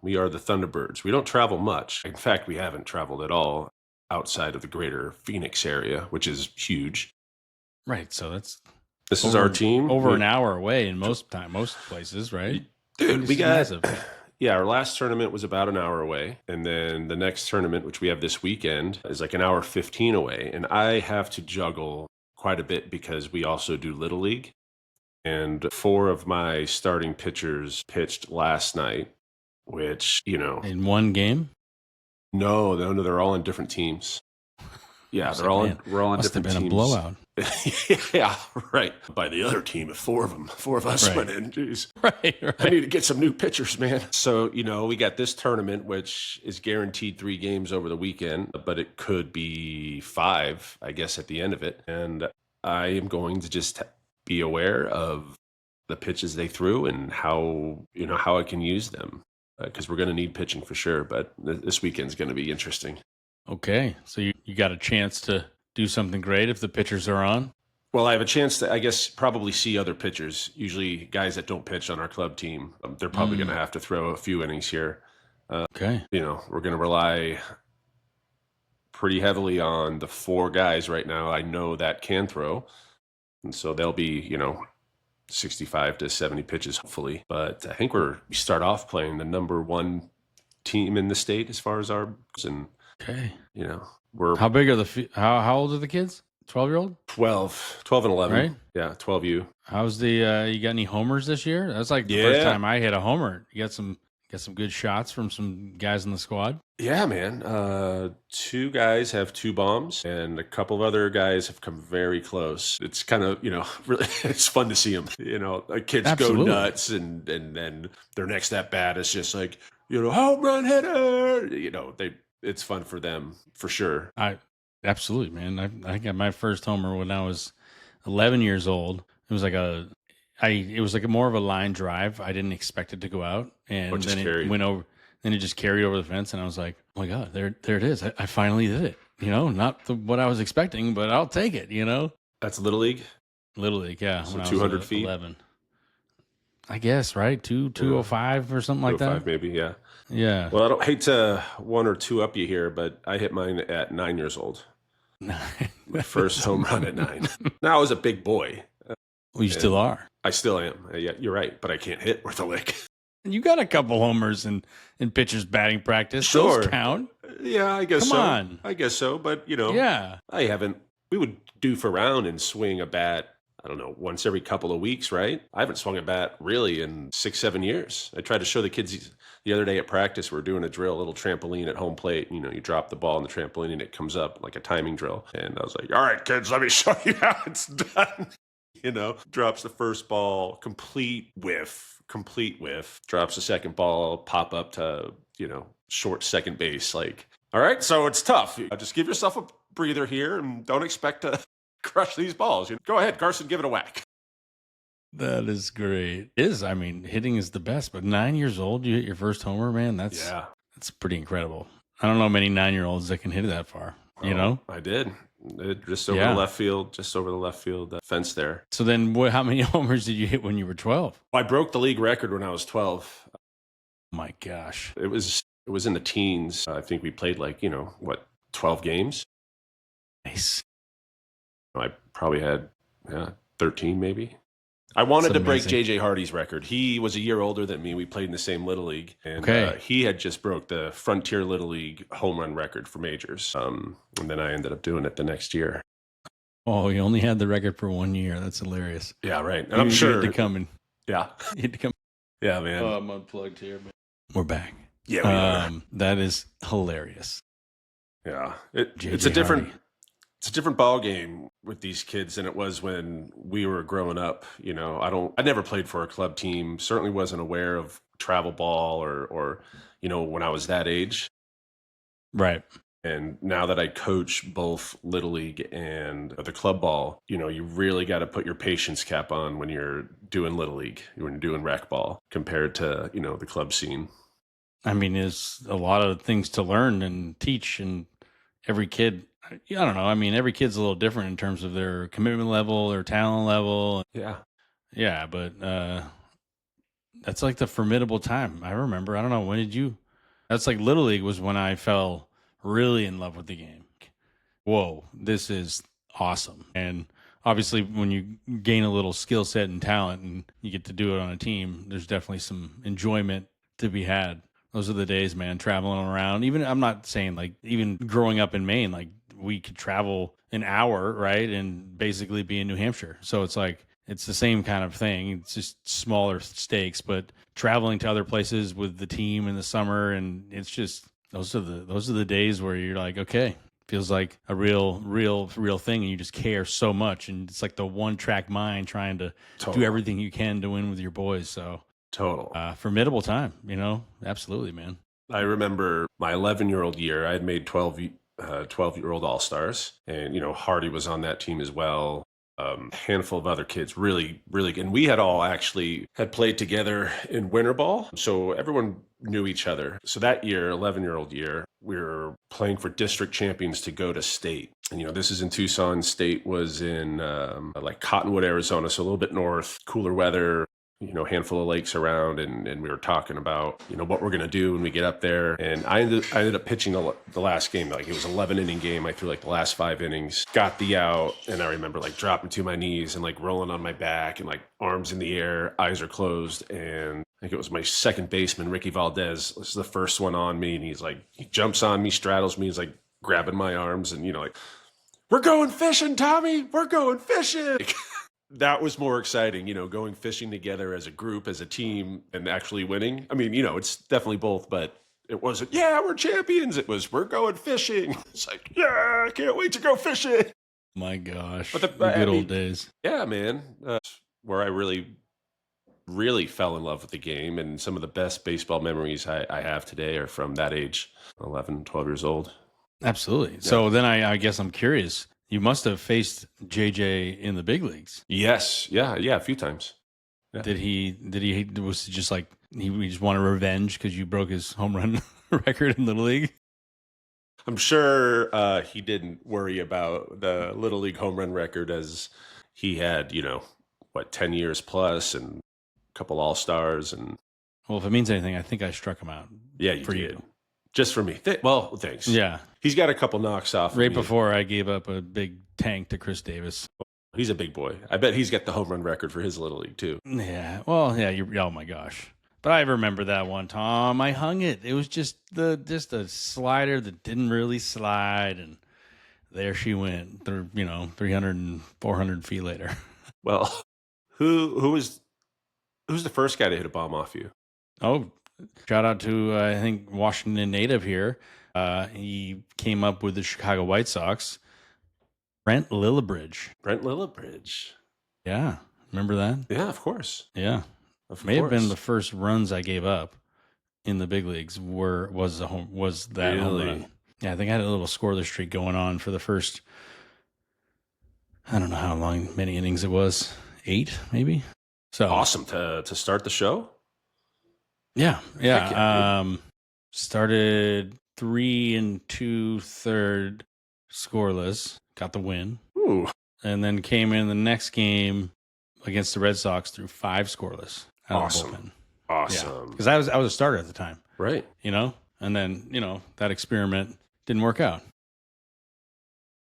We are the Thunderbirds. We don't travel much. In fact, we haven't traveled at all outside of the greater Phoenix area, which is huge. Right. So that's This is our team. over an hour away in most places, right? Dude, we got massive. Yeah, our last tournament was about an hour away. And then the next tournament, which we have this weekend, is like an hour 15 away. And I have to juggle quite a bit because we also do Little League. And 4 of my starting pitchers pitched last night, which, In one game? no, they're all on different teams. Yeah, we're all on Must have different been teams. a blowout. Yeah, right. By the other team, 4 of them, 4 of us Right. went in. Jeez. Right. I need to get some new pitchers, man. So, we got this tournament, which is guaranteed 3 games over the weekend, but it could be 5, I guess, at the end of it. And I am going to just be aware of the pitches they threw and how I can use them, because we're going to need pitching for sure. But this weekend's going to be interesting. Okay. So you got a chance to do something great if the pitchers are on? Well, I have a chance to, I guess, probably see other pitchers, usually guys that don't pitch on our club team. They're probably going to have to throw a few innings here. Okay. We're going to rely pretty heavily on the 4 guys right now I know that can throw. And so they'll be, 65 to 70 pitches, hopefully. But I think we start off playing the number 1 team in the state as far as our, and, Okay. we're How big are how old are the kids? 12-year-old? 12 and 11. Right? Yeah, 12U. How's the you got any homers this year? That's like the first time I hit a homer. You got some good shots from some guys in the squad? Yeah, man. 2 guys have 2 bombs, and a couple of other guys have come very close. It's kind of, really, it's fun to see them. Kids Absolutely. go nuts, and then their next at bat is just like, home run hitter. It's fun for them for sure. Absolutely, man. I got my first homer when I was 11 years old. It was like it was like more of a line drive. I didn't expect it to go out, and then it went over. Then it just carried over the fence, and I was like, "Oh my god, there it is! I finally did it." Not what I was expecting, but I'll take it. That's Little League. Little League, yeah. So 200 feet. 11, I guess, right? 205 or something like that. Maybe, yeah. Yeah. Well, I don't hate to 1 or 2 up you here, but I hit mine at 9 years old. My first home run at 9. Now I was a big boy. Well, you still are. I still am. Yeah, you're right, but I can't hit worth a lick. You got a couple homers in pitchers batting practice. Sure. Those count. Yeah, I guess so. Come on. I guess so, but Yeah. I haven't. We would doof around and swing a bat, I don't know, once every couple of weeks, right? I haven't swung a bat really in 6-7 years. I tried to show the kids the other day at practice. We're doing a drill, a little trampoline at home plate. You drop the ball on the trampoline and it comes up like a timing drill. And I was like, all right, kids, let me show you how it's done. Drops the first ball, complete whiff, drops the second ball, pop up to, short second base. Like, all right, so it's tough. Just give yourself a breather here and don't expect to crush these balls. Go ahead, Carson, give it a whack. That is great. Hitting is the best, but 9 years old, you hit your first homer, man. That's pretty incredible. I don't know many 9-year-olds that can hit it that far. I did. Just over the left field, fence there. So then how many homers did you hit when you were 12? I broke the league record when I was 12. Oh my gosh. It was in the teens. I think we played 12 games. Nice. I probably had 13 maybe. I wanted to break J.J. Hardy's record. He was a year older than me. We played in the same Little League. And he had just broke the Frontier Little League home run record for majors. And then I ended up doing it the next year. Oh, you only had the record for 1 year. That's hilarious. Yeah, right. And I'm sure. You had to come in. Yeah. You had to come. Yeah, man. Oh, I'm unplugged here, man. We're back. Yeah, we are. That is hilarious. Yeah. It's a different ball game with these kids than it was when we were growing up. I never played for a club team, certainly wasn't aware of travel ball or when I was that age. Right. And now that I coach both Little League and the club ball, you really got to put your patience cap on when you're doing Little League, when you're doing rec ball compared to, the club scene. There's a lot of things to learn and teach, and every kid, I don't know. Every kid's a little different in terms of their commitment level, their talent level. Yeah. Yeah, but That's like the formidable time. I remember. I don't know. When did you? That's like Little League was when I fell really in love with the game. Whoa, this is awesome. And obviously, when you gain a little skill set and talent and you get to do it on a team, there's definitely some enjoyment to be had. Those are the days, man, traveling around. Even, I'm not saying like, even growing up in Maine, like we could travel an hour, right? And basically be in New Hampshire. So it's like, it's the same kind of thing. It's just smaller stakes, but traveling to other places with the team in the summer. And it's just, those are the days where you're like, okay, feels like a real thing, and you just care so much, and it's like the one track mind trying to do everything you can to win with your boys. So formidable time, absolutely, man. I remember my 11-year-old year. I had made 12-year-old all-stars, and Hardy was on that team as well. A handful of other kids, really good. And we had all actually had played together in winter ball, so everyone knew each other. So that year, 11-year-old year, we were playing for district champions to go to state. And this is in Tucson. State was in like Cottonwood, Arizona, so a little bit north, cooler weather. Handful of lakes around, and we were talking about, what we're going to do when we get up there. And I ended up pitching the last game. Like, it was an 11-inning game. I threw like the last 5 innings, got the out. And I remember like dropping to my knees and like rolling on my back and like arms in the air, eyes are closed. And I think it was my second baseman, Ricky Valdez. This is the first one on me. And he jumps on me, straddles me. He's like grabbing my arms and, like, "We're going fishing, Tommy. We're going fishing." That was more exciting, going fishing together as a group, as a team, and actually winning. I mean, it's definitely both, but it wasn't, "Yeah, we're champions." It was, "We're going fishing." It's like, "Yeah, I can't wait to go fishing." My gosh, but the good old days. Yeah, man. Where I really, really fell in love with the game, and some of the best baseball memories I have today are from that age, 11, 12 years old. Absolutely. Yeah. So then I guess I'm curious. You must have faced JJ in the big leagues. Yes. Yeah, a few times. Yeah. Was it just like he just wanted revenge because you broke his home run record in Little League? I'm sure he didn't worry about the Little League home run record, as he had, 10 years plus and a couple All-Stars. And well, if it means anything, I think I struck him out. Yeah, you did. Just for me. Well, thanks. Yeah. He's got a couple knocks off. Right before I gave up a big tank to Chris Davis. He's a big boy. I bet he's got the home run record for his Little League, too. Yeah. Well, yeah. Oh, my gosh. But I remember that one, Tom. I hung it. It was just a slider that didn't really slide. And there she went, 300 and 400 feet later. Well, who's the first guy to hit a bomb off you? Oh, shout out to, I think, Washington native here. He came up with the Chicago White Sox. Brent Lillibridge. Yeah. Remember that? Yeah, of course. Yeah. May have been the first runs I gave up in the big leagues was that home run. Yeah, I think I had a little scoreless streak going on for the first, I don't know many innings it was. 8, maybe. So awesome to start the show. Yeah. Started 3 2/3 scoreless, got the win. Ooh. And then came in the next game against the Red Sox through 5 scoreless. Awesome. Because I was a starter at the time. Right. And then, that experiment didn't work out.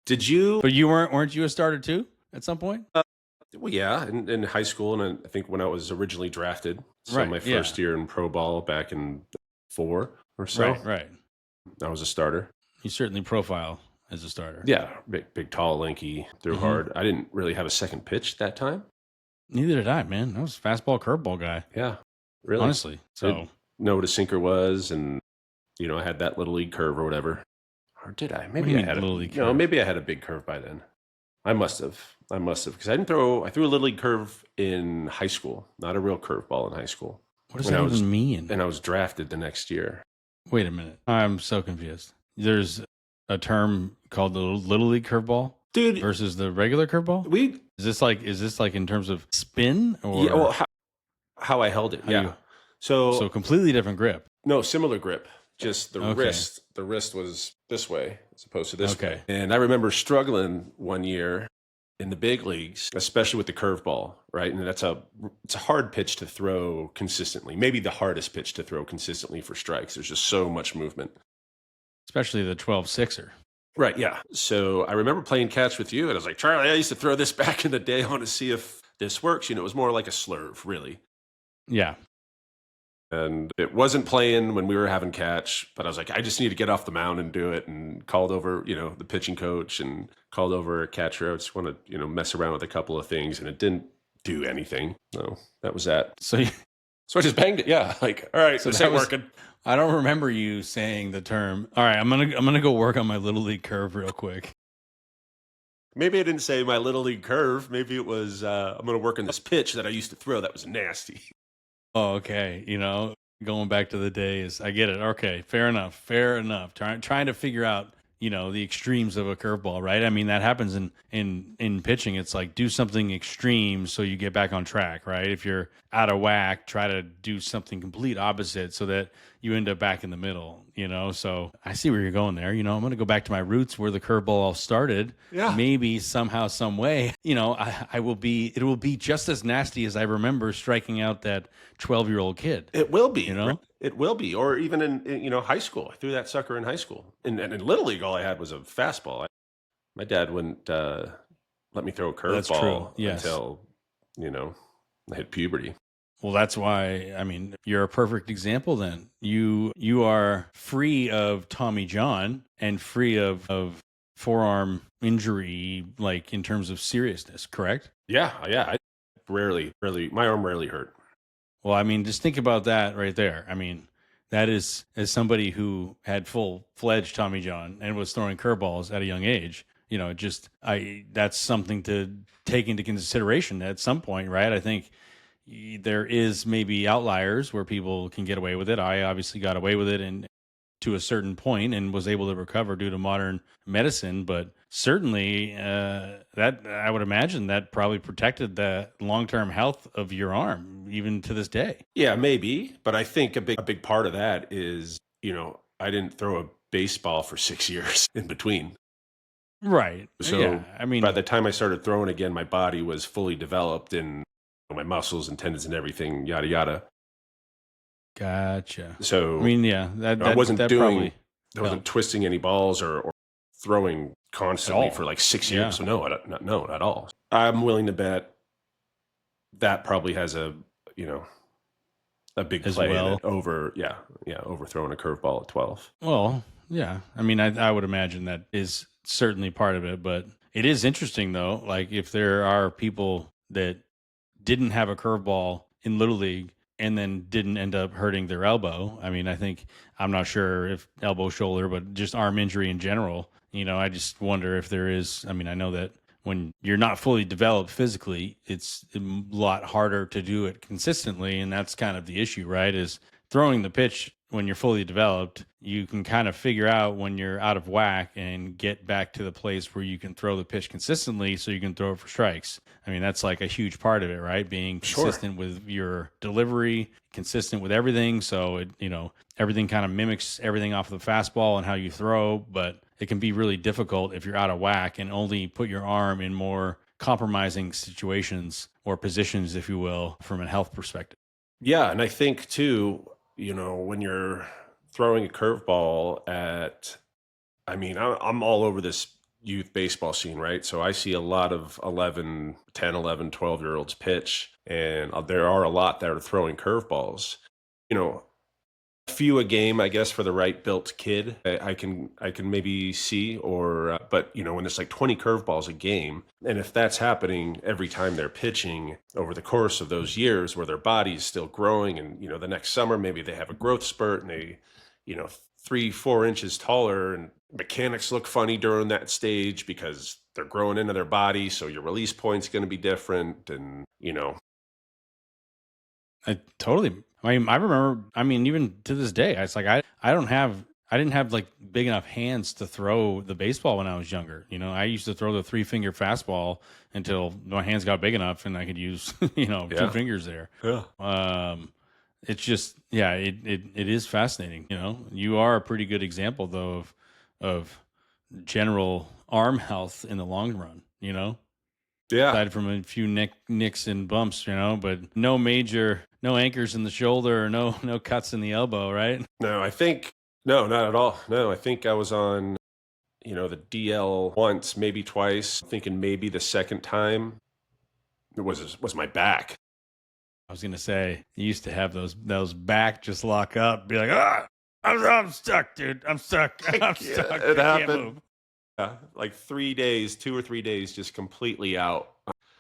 Did you? But you weren't you a starter too at some point? Well, yeah, in high school, and I think when I was originally drafted. So my first year in pro ball back in 4 or so. Right. I was a starter. You certainly profile as a starter. Yeah, big, tall, lanky, threw hard. I didn't really have a second pitch that time. Neither did I, man. I was a fastball, curveball guy. Yeah, really. Honestly. So didn't know what a sinker was, and I had that Little League curve or whatever. Or did I? Maybe I had Little League curve? Maybe I had a big curve by then. I must have because I threw a Little League curve in high school, not a real curveball in high school. What does that even mean? And I was drafted the next year. Wait a minute. I'm so confused. There's a term called the Little League curveball, dude, versus the regular curveball. Is this like in terms of spin or? Yeah, well, how I held it. Yeah. So completely different grip. No, similar grip. Just the wrist. The wrist was this way as opposed to this way. And I remember struggling one year in the big leagues, especially with the curveball, right? And it's a hard pitch to throw consistently. Maybe the hardest pitch to throw consistently for strikes. There's just so much movement. Especially the 12-6er. Right, yeah. So I remember playing catch with you, and I was like, Charlie, I used to throw this back in the day. I want to see if this works. It was more like a slurve, really. Yeah. And it wasn't playing when we were having catch, but I was like, I just need to get off the mound and do it. And called over, the pitching coach and called over a catcher. I just want to, mess around with a couple of things, and it didn't do anything. So that was that. So I just banged it. Yeah. Like, all right, so this ain't working. I don't remember you saying the term. All right, I'm gonna go work on my little league curve real quick. Maybe I didn't say my little league curve. Maybe it was I'm gonna work on this pitch that I used to throw that was nasty. Oh, okay. Going back to the days, I get it. Okay, fair enough. Trying to figure out, the extremes of a curveball, right? I mean, that happens in pitching. It's like do something extreme so you get back on track, right? If you're out of whack, try to do something complete opposite so that you end up back in the middle, So I see where you're going there. I'm going to go back to my roots where the curveball all started. Yeah. Maybe somehow, some way, it will be just as nasty as I remember striking out that 12-year-old kid. It will be, It will be. Or even in high school. I threw that sucker in high school. And in Little League, all I had was a fastball. My dad wouldn't let me throw a curveball until, I hit puberty. Well, that's why, you're a perfect example then. You are free of Tommy John and free of forearm injury, like in terms of seriousness, correct? Yeah. I my arm rarely hurt. Well, just think about that right there. That is, as somebody who had full-fledged Tommy John and was throwing curveballs at a young age, that's something to take into consideration at some point, right? I think there is maybe outliers where people can get away with it. I obviously got away with it and to a certain point and was able to recover due to modern medicine, but certainly that I would imagine that probably protected the long-term health of your arm even to this day. Yeah, maybe, but I think a big part of that is, I didn't throw a baseball for 6 years in between. Right. So yeah, by the time I started throwing again, my body was fully developed and my muscles and tendons and everything, yada yada. Gotcha. So I wasn't twisting any balls or throwing constantly for like 6 years. Yeah. So no, not at all. I'm willing to bet that probably has a big play in it overthrowing a curveball at 12. Well, yeah. I would imagine that is certainly part of it, but it is interesting though. Like if there are people that didn't have a curveball in Little League and then didn't end up hurting their elbow. I'm not sure if elbow, shoulder, but just arm injury in general. I just wonder if there is, I know that when you're not fully developed physically, it's a lot harder to do it consistently. And that's kind of the issue, right? Is throwing the pitch when you're fully developed, you can kind of figure out when you're out of whack and get back to the place where you can throw the pitch consistently so you can throw it for strikes. That's like a huge part of it, right? Being consistent with your delivery, consistent with everything. So, everything kind of mimics everything off the fastball and how you throw, but it can be really difficult if you're out of whack and only put your arm in more compromising situations or positions, if you will, from a health perspective. Yeah. And I think too, when you're throwing a curveball at, I'm all over this youth baseball scene, right? So I see a lot of 10, 11, 12-year-olds pitch, and there are a lot that are throwing curveballs. A few a game, I guess, for the right built kid, I can maybe see, but when it's like 20 curveballs a game, and if that's happening every time they're pitching over the course of those years where their body's still growing, and the next summer maybe they have a growth spurt and they 3-4 inches taller, and mechanics look funny during that stage because they're growing into their body, so your release point's going to be different, and I totally. I remember. Even to this day, it's like I didn't have like big enough hands to throw the baseball when I was younger. I used to throw the 3-finger fastball until my hands got big enough and I could use 2 fingers there. Yeah. It's just it is fascinating. You are a pretty good example though of general arm health in the long run. Yeah. aside from a few nicks and bumps, but no anchors in the shoulder or no cuts in the elbow, right? No, no, not at all. No, I think I was on, the DL once, maybe twice, thinking maybe the second time it was my back. I was gonna say you used to have those back just lock up, be like, I'm stuck, dude. I'm stuck. I'm stuck. It I happened. can't move. Yeah, like 2 or 3 days, just completely out.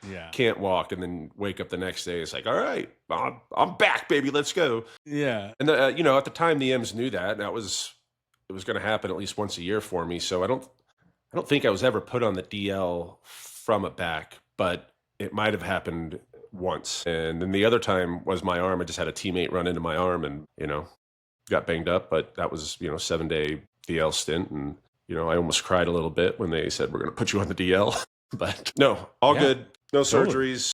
Yeah. Can't walk, and then wake up the next day. It's like, all right, I'm back, baby. Let's go. Yeah. And at the time, the M's knew that, and it was going to happen at least once a year for me. So I don't think I was ever put on the DL from a back, but it might have happened once. And then the other time was my arm. I just had a teammate run into my arm, and got banged up. But that was 7-day DL stint, and I almost cried a little bit when they said we're going to put you on the DL. But no, all good. No surgeries,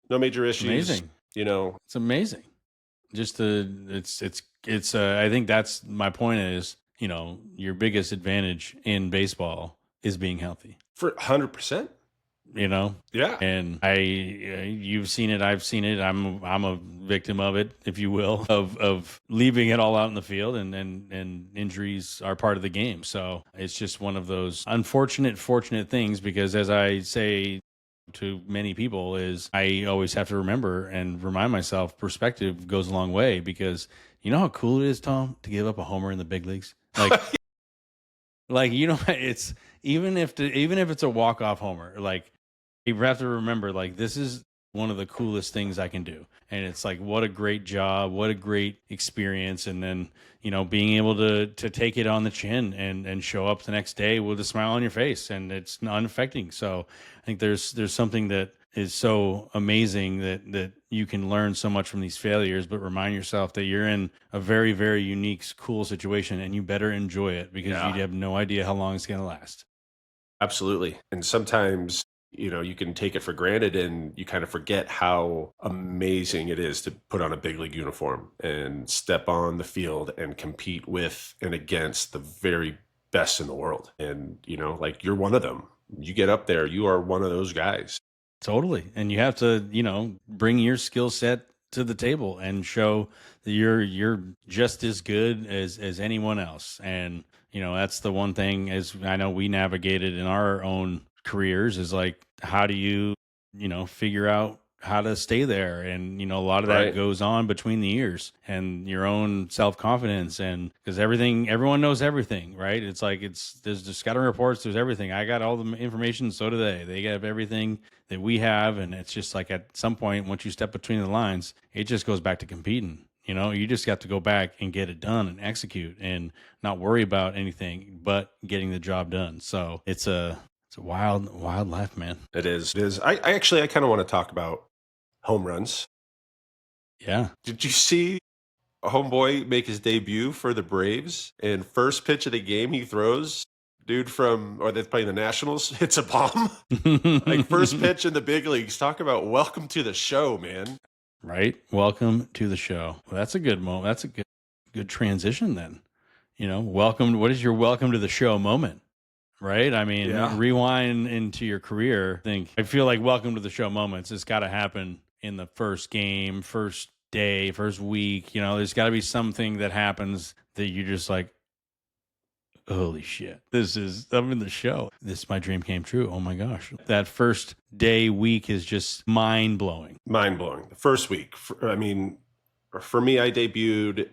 no major issues. Amazing. It's amazing. Just it's I think that's my point is, your biggest advantage in baseball is being healthy. For 100%. Yeah. And you've seen it, I've seen it. I'm a victim of it, if you will, of leaving it all out in the field, and injuries are part of the game. So it's just one of those fortunate things, because as I say to many people, is I always have to remember and remind myself, perspective goes a long way, because you know how cool it is, Tom, to give up a homer in the big leagues? It's even if it's a walk-off homer, you have to remember, this is one of the coolest things I can do. And it's like, what a great job, what a great experience. And then, being able to take it on the chin and show up the next day with a smile on your face, and it's unaffecting. So I think there's something that is so amazing that you can learn so much from these failures, but remind yourself that you're in a very, very unique, cool situation, and you better enjoy it, because you have no idea how long it's going to last. Absolutely. And sometimes, you can take it for granted, and you kind of forget how amazing it is to put on a big league uniform and step on the field and compete with and against the very best in the world. And, you're one of them. You get up there, you are one of those guys. Totally. And you have to, bring your skill set to the table and show that you're just as good as anyone else. And, that's the one thing, as I know we navigated in our own careers, is how do you figure out how to stay there? And a lot of that goes on between the ears, and your own self-confidence, and because everyone knows everything, right? It's there's the scouting reports, there's everything. I got all the information, so do they have everything that we have. And it's just at some point, once you step between the lines, it just goes back to competing. You just got to go back and get it done and execute, and not worry about anything but getting the job done. So it's a wild life, man. It is. I kind of want to talk about home runs. Yeah. Did you see a homeboy make his debut for the Braves, and first pitch of the game he throws, they're playing the Nationals, hits a bomb? First pitch in the big leagues. Talk about welcome to the show, man. Right. Welcome to the show. Well, that's a good moment. That's a good transition then. Welcome. What is your welcome to the show moment? Right. I mean, rewind into your career. I feel like welcome to the show moments. It's got to happen in the first game, first day, first week. There's got to be something that happens that you're just like, holy shit, I'm in the show. My dream came true. Oh my gosh. That first day, week is just mind blowing. Mind blowing. The first week. For me, I debuted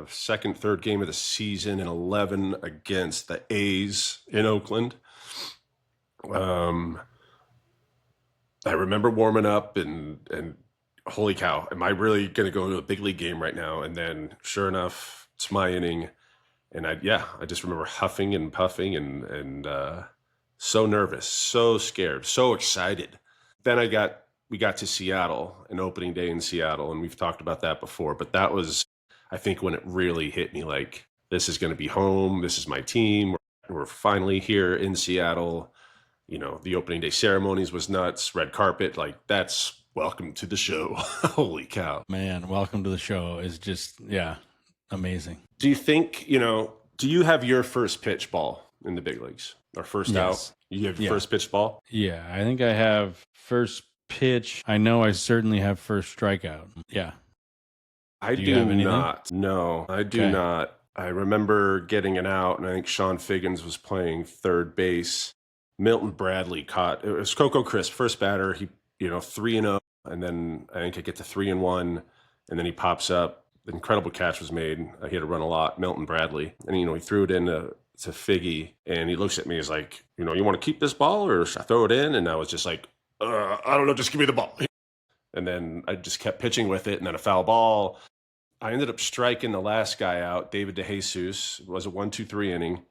second, third game of the season in 11 against the A's in Oakland. I remember warming up and holy cow, am I really going to go to a big league game right now? And then sure enough, it's my inning. And I just remember huffing and puffing and so nervous, so scared, so excited. Then we got to Seattle, an opening day in Seattle, and we've talked about that before. But that was, I think, when it really hit me, this is going to be home. This is my team. We're finally here in Seattle. The opening day ceremonies was nuts. Red carpet, that's welcome to the show. Holy cow. Man, welcome to the show is just, amazing. Do you think, do you have your first pitch ball in the big leagues or first out? You have your Yeah. first pitch ball? Yeah. I think I have first pitch. I know I certainly have first strikeout. Yeah. I Do you do have anything? not. No, I do Okay. not. I remember getting an out, and I think Sean Figgins was playing third base. Milton Bradley caught it was Coco Crisp, first batter. He, 3-0, and then I think I get to 3-1, and then he pops up. The incredible catch was made. He had to run a lot, Milton Bradley, and he threw it into Figgy, and he looks at me. He's like, you want to keep this ball or should I throw it in? And I was just like, I don't know, just give me the ball. And then I just kept pitching with it, and then a foul ball. I ended up striking the last guy out, David DeJesus. It was a 1-2-3 inning,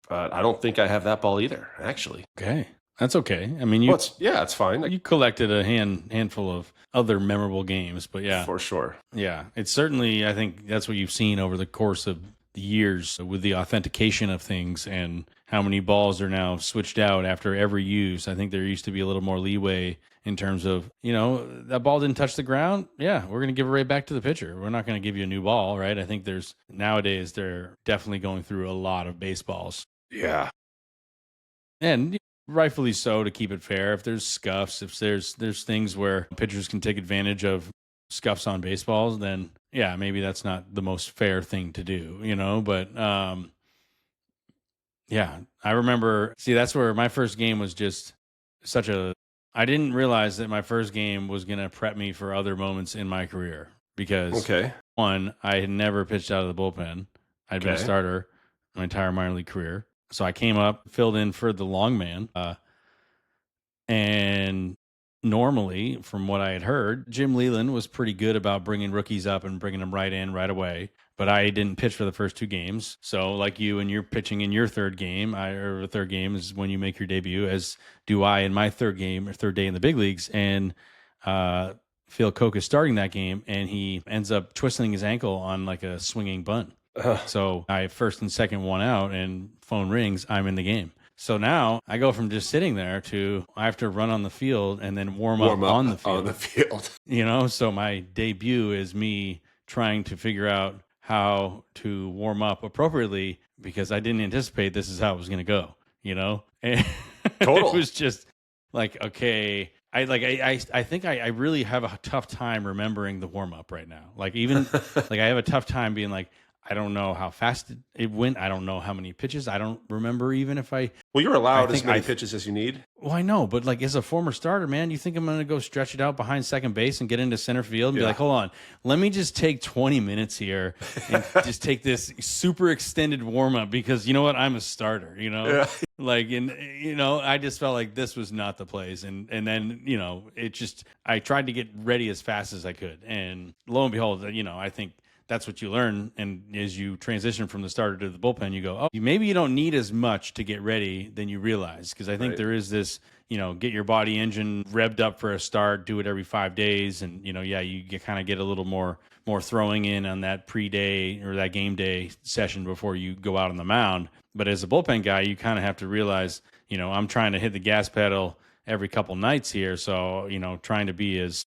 but I don't think I have that ball either, actually. Okay. That's okay. I mean, it's fine. You collected a handful of other memorable games, but yeah. For sure. Yeah. It's certainly, I think that's what you've seen over the course of the years with the authentication of things and how many balls are now switched out after every use. I think there used to be a little more leeway in terms of, that ball didn't touch the ground. Yeah, we're going to give it right back to the pitcher. We're not going to give you a new ball, right? I think nowadays they're definitely going through a lot of baseballs. Yeah. And rightfully so, to keep it fair. If there's scuffs, if there's things where pitchers can take advantage of scuffs on baseballs, then yeah, maybe that's not the most fair thing to do, but yeah, I remember, that's where my first game was just I didn't realize that my first game was going to prep me for other moments in my career because one, I had never pitched out of the bullpen. I'd been a starter my entire minor league career. So I came up, filled in for the long man. And normally, from what I had heard, Jim Leland was pretty good about bringing rookies up and bringing them right in right away. But I didn't pitch for the first two games. So like you, and you're pitching in your third game, or third game is when you make your debut, as do I in my third game or third day in the big leagues. And Phil Koch is starting that game, and he ends up twisting his ankle on like a swinging bunt. So I first and second one out, and phone rings, I'm in the game. So now I go from just sitting there to I have to run on the field and then warm up on the field. So my debut is me trying to figure out how to warm up appropriately because I didn't anticipate this is how it was going to go, And it was just like, okay, I think I really have a tough time remembering the warm up right now. Like even like I have a tough time being like, I don't know how fast it went. I don't know how many pitches. I don't remember even if I... Well, you're allowed as many pitches as you need. Well, I know, but like as a former starter, man, you think I'm going to go stretch it out behind second base and get into center field and be like, hold on, let me just take 20 minutes here and just take this super extended warm up because you know what? I'm a starter, I just felt like this was not the place. And then, it just, I tried to get ready as fast as I could. And lo and behold, I think that's what you learn. And as you transition from the starter to the bullpen, you go, maybe you don't need as much to get ready than you realize. Because I think there is this, get your body engine revved up for a start, do it every 5 days. And, you kind of get a little more throwing in on that pre-day or that game day session before you go out on the mound. But as a bullpen guy, you kind of have to realize, I'm trying to hit the gas pedal every couple nights here. So, trying to be as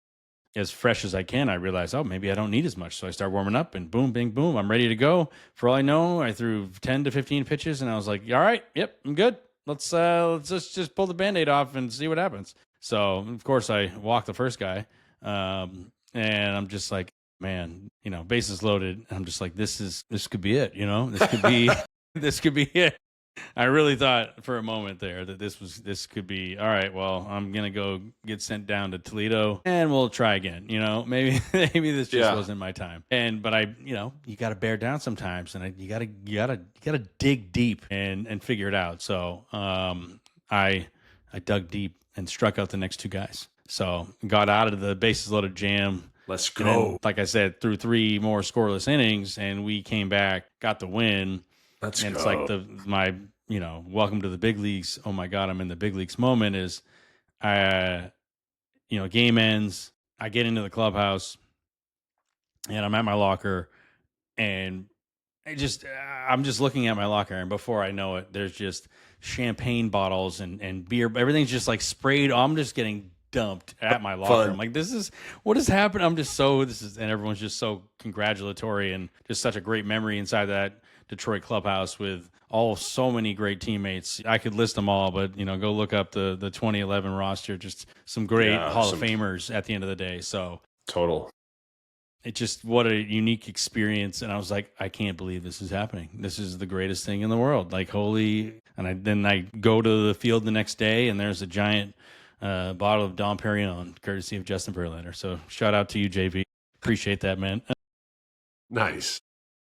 fresh as I can, I realized, maybe I don't need as much. So I start warming up and boom, bing, boom, I'm ready to go. For all I know, I threw 10 to 15 pitches and I was like, all right, yep, I'm good. Let's just pull the Band-Aid off and see what happens. So of course I walked the first guy. And I'm just like, man, bases loaded. And I'm just like, this could be it. This could be it. I really thought for a moment there that this could be all right. Well, I'm gonna go get sent down to Toledo and we'll try again. Maybe this just wasn't my time. But I, you got to bear down sometimes, and you gotta dig deep and figure it out. So I dug deep and struck out the next two guys. So got out of the bases loaded jam. Let's go. Then, like I said, threw 3 more scoreless innings, and we came back, got the win. Let's and go. It's like my welcome to the big leagues. Oh my God, I'm in the big leagues moment is, game ends. I get into the clubhouse and I'm at my locker and I'm just looking at my locker. And before I know it, there's just champagne bottles and beer. Everything's just like sprayed. I'm just getting dumped at my locker. Fun. I'm like, this is what has happened. And everyone's just so congratulatory and just such a great memory inside that Detroit clubhouse with so many great teammates. I could list them all, but go look up the 2011 roster. Just some great Hall of Famers at the end of the day. So total. It just, what a unique experience. And I was like, I can't believe this is happening. This is the greatest thing in the world. Like, holy. And then I go to the field the next day, and there's a giant bottle of Dom Perignon, courtesy of Justin Verlander. So shout out to you, JV. Appreciate that, man. Nice.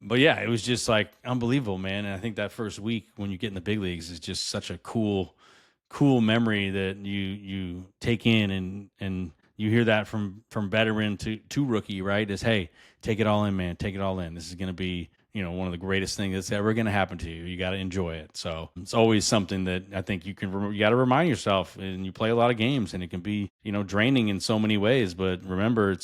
But yeah, it was just like unbelievable, man. And I think that first week when you get in the big leagues is just such a cool memory that you take in, and you hear that from veteran to rookie, right? Is, hey, take it all in, man. Take it all in. This is going to be, one of the greatest things that's ever going to happen to you. You got to enjoy it. So it's always something that I think you got to remind yourself. And you play a lot of games, and it can be, draining in so many ways. But remember,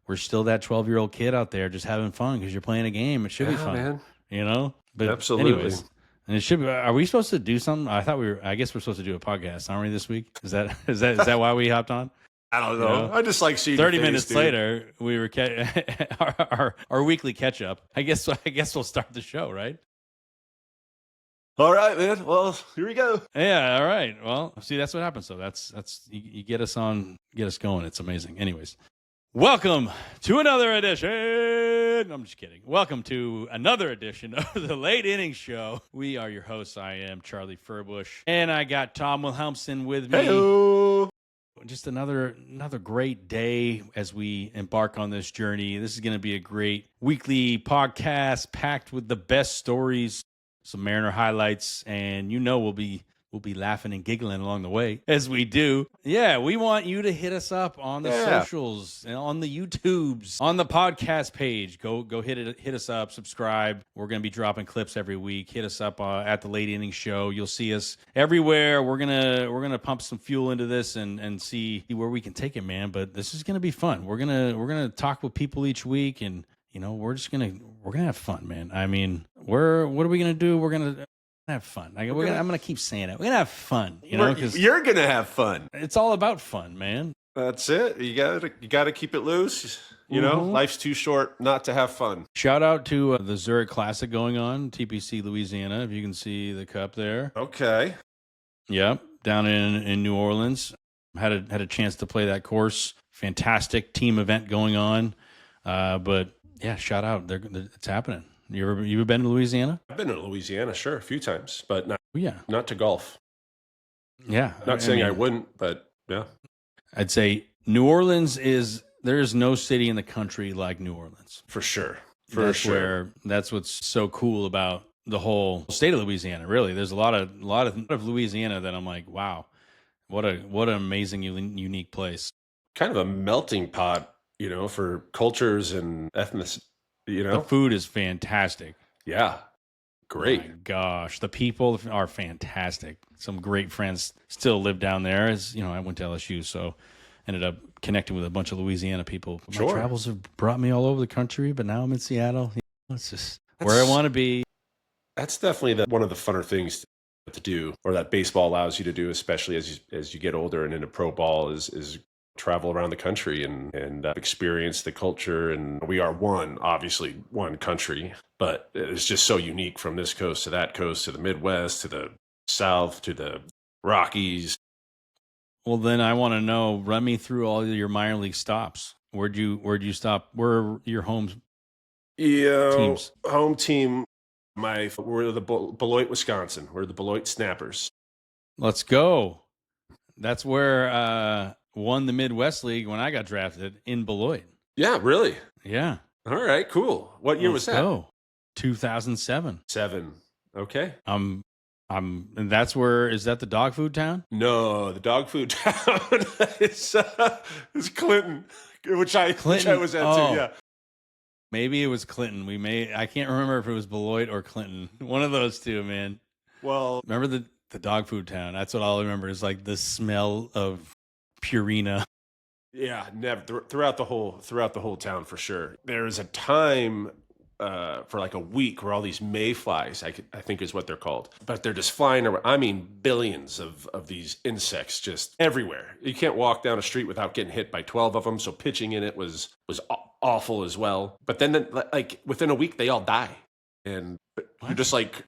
we're still that 12-year-old kid out there just having fun because you're playing a game. It should be fun, man. But absolutely. Anyways, and it should be. Are we supposed to do something? I guess we're supposed to do a podcast, aren't we, this week? Is that why we hopped on? I don't know. I just like seeing 30 minutes later, we were our weekly catch up. I guess we'll start the show, right? All right, man. Well, here we go. Yeah. All right. Well, see, that's what happens. So that's you get us going. It's amazing. Anyways, welcome to another edition. I'm just kidding. Welcome to another edition of the Late Innings Show. We are your hosts. I am Charlie Furbush, and I got Tom Wilhelmsen with me. Hello. Just another great day as we embark on this journey. This is going to be a great weekly podcast packed with the best stories, some Mariner highlights, and we'll be laughing and giggling along the way as we do. Yeah, we want you to hit us up on the socials and on the YouTubes, on the podcast page. Go hit us up, subscribe. We're going to be dropping clips every week. Hit us up at the Late Innings Show. You'll see us everywhere. We're going to pump some fuel into this and see where we can take it, man. But this is going to be fun. We're going to talk with people each week, and we're going to have fun, man. I mean, what are we going to do? We're going to have fun. I'm going to keep saying it. We're going to have fun, because you're going to have fun. It's all about fun, man. That's it. You got to keep it loose. Life's too short not to have fun. Shout out to the Zurich Classic going on, TPC Louisiana, if you can see the cup there. Okay. Yep, down in New Orleans. Had a chance to play that course. Fantastic team event going on. But yeah, shout out. It's happening. You ever been to Louisiana? I've been to Louisiana, sure, a few times, but not to golf. Yeah. Not saying I wouldn't, but yeah. I'd say New Orleans there is no city in the country like New Orleans. For sure. That's what's so cool about the whole state of Louisiana, really. There's a lot of Louisiana that I'm like, wow, what an amazing, unique place. Kind of a melting pot, for cultures and ethnicity. The food is fantastic. Yeah. Great. Oh my gosh. The people are fantastic. Some great friends still live down there. As I went to LSU, so ended up connecting with a bunch of Louisiana people. My travels have brought me all over the country, but now I'm in Seattle. It's just where I want to be. That's definitely one of the funner things to do, or that baseball allows you to do, especially as you get older and into pro ball, is travel around the country and experience the culture. And we are obviously one country, but it's just so unique from this coast to that coast, to the Midwest, to the South, to the Rockies. Well, then I want to know, run me through all your minor league stops. Where'd you stop? Where are your teams? Home team, we're the Beloit, Wisconsin. We're the Beloit Snappers. Let's go. That's where won the Midwest League when I got drafted in Beloit. Yeah, really? Yeah. All right, cool. What year was that? Go. 2007. Okay. And that's where, is that the dog food town? No, the dog food town is Clinton, which I was at too. Yeah. Maybe it was Clinton. I can't remember if it was Beloit or Clinton. One of those two, man. Well, remember the dog food town? That's what I'll remember, is like the smell of Purina. Yeah, never throughout the whole town for sure. There's a time for like a week where all these mayflies, I think is what they're called, but they're just flying around. I mean, billions of these insects just everywhere. You can't walk down a street without getting hit by 12 of them. So pitching in it was awful as well. But then like within a week, they all die. and you're What? just like,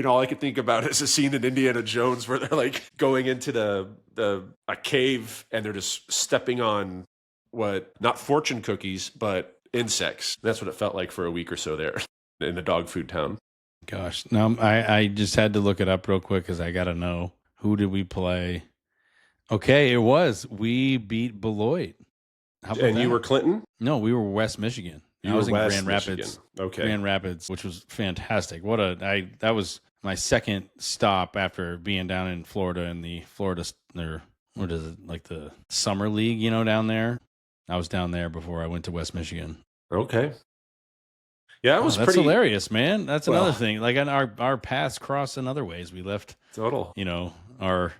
all I could think about is a scene in Indiana Jones where they're like going into a cave and they're just stepping on not fortune cookies, but insects. That's what it felt like for a week or so there in the dog food town. Gosh, no, I just had to look it up real quick because I got to know, who did we play? Okay, we beat Beloit. How about And that? you were Clinton? No, we were West Michigan. I was in Grand Rapids. Okay. Grand Rapids, which was fantastic. That was my second stop after being down in Florida in the Florida, or what is it, like the summer league, down there. I was down there before I went to West Michigan. Okay. Yeah, that's pretty hilarious, man. That's another thing. Like, our paths crossed in other ways. We left our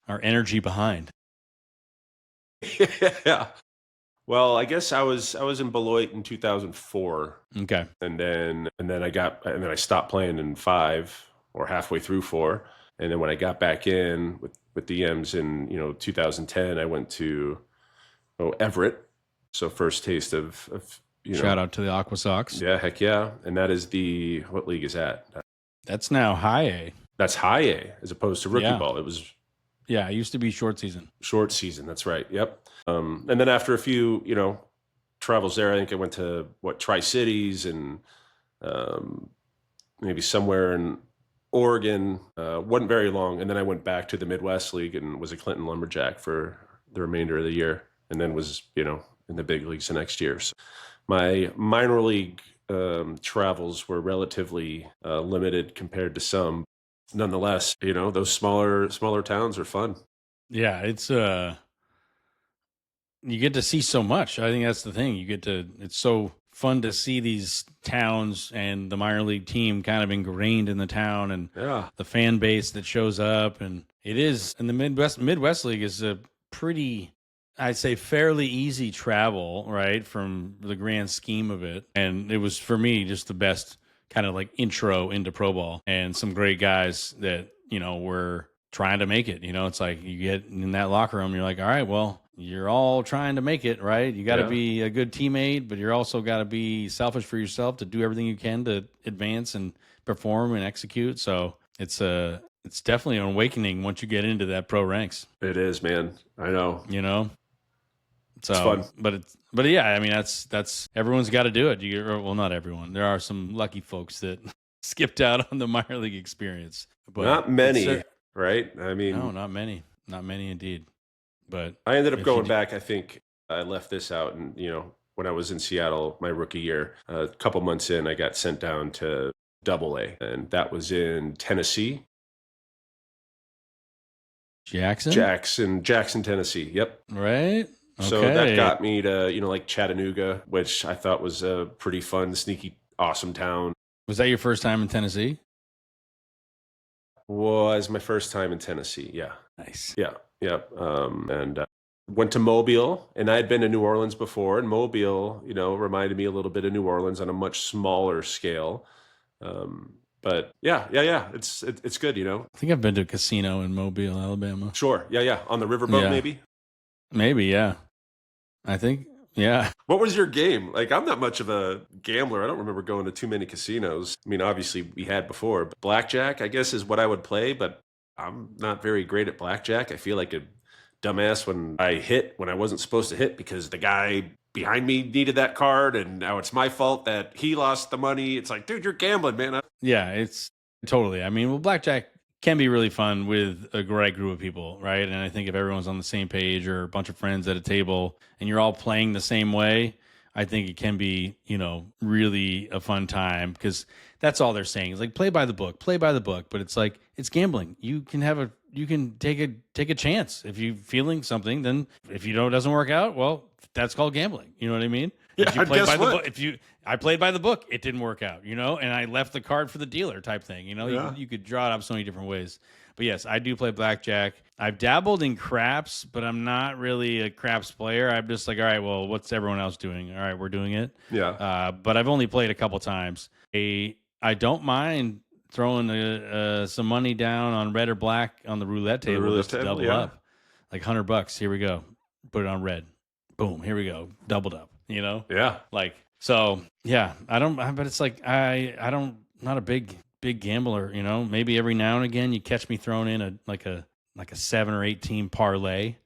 energy behind. Yeah. Well, I guess I was in Beloit in 2004. Okay. And then I stopped playing in 5 or halfway through 4. And then when I got back in with the M's in 2010, I went to Everett. So first taste of shout out to the Aqua Sox. Yeah, heck yeah. And that is what league is that? That's now high A. That's high A as opposed to rookie ball. It was it used to be short season. Short season, that's right. Yep. And then after a few, travels there, I think I went to Tri-Cities and maybe somewhere in Oregon. Wasn't very long, and then I went back to the Midwest League and was a Clinton Lumberjack for the remainder of the year, and then was in the big leagues the next year. So my minor league travels were relatively limited compared to some. Nonetheless, those smaller towns are fun. Yeah, it's you get to see so much. I think that's the thing. It's so fun to see these towns and the minor league team kind of ingrained in the town, and the fan base that shows up. And it is, and the Midwest League is a pretty, I'd say, fairly easy travel, right, from the grand scheme of it. And it was, for me, just the best kind of like intro into pro ball, and some great guys that, were trying to make it. It's like you get in that locker room, you're like, all right, well, you're all trying to make it, right? You got to be a good teammate, but you're also got to be selfish for yourself to do everything you can to advance and perform and execute. So it's definitely an awakening once you get into that pro ranks. It is, man. I know. So, it's fun. But yeah, I mean, that's everyone's got to do it. Well, not everyone. There are some lucky folks that skipped out on the minor league experience, but not many, right? I mean, no, not many indeed. But I ended up going back. I think I left this out, and when I was in Seattle my rookie year, a couple months in, I got sent down to AA, and that was in Tennessee. Jackson, Tennessee. Yep. Right. So that got me to, like Chattanooga, which I thought was a pretty fun, sneaky, awesome town. Was that your first time in Tennessee? Was my first time in Tennessee. Yeah. Nice. Yeah. Yeah. And went to Mobile, and I had been to New Orleans before, and Mobile, reminded me a little bit of New Orleans on a much smaller scale. But yeah. It's good, I think I've been to a casino in Mobile, Alabama. Sure. Yeah. On the riverboat, maybe? Maybe, yeah. I think, yeah. What was your game? Like, I'm not much of a gambler. I don't remember going to too many casinos. I mean, obviously we had before. But blackjack, I guess, is what I would play, but I'm not very great at blackjack. I feel like a dumbass when I hit when I wasn't supposed to hit because the guy behind me needed that card, and now it's my fault that he lost the money. It's like, dude, you're gambling, man. Yeah, it's totally. I mean, well, blackjack can be really fun with a great group of people, right? And I think if everyone's on the same page or a bunch of friends at a table and you're all playing the same way, I think it can be, really a fun time, because that's all they're saying is like, play by the book. But it's like, it's gambling. You can take a chance. If you're feeling something, then if it doesn't work out, well, that's called gambling. You know what I mean? Yeah, I played by the book, it didn't work out, and I left the card for the dealer type thing. You could draw it up so many different ways. But yes, I do play blackjack. I've dabbled in craps, but I'm not really a craps player. I'm just like, all right, well, what's everyone else doing? All right, we're doing it. Yeah. But I've only played a couple times. I don't mind throwing some money down on red or black on the roulette table just to double up. Like $100. Here we go. Put it on red. Boom. Here we go. Doubled up. Yeah. Like, so yeah, but it's like, I don't not a big gambler. Maybe every now and again you catch me throwing in a 7 or 8 team parlay.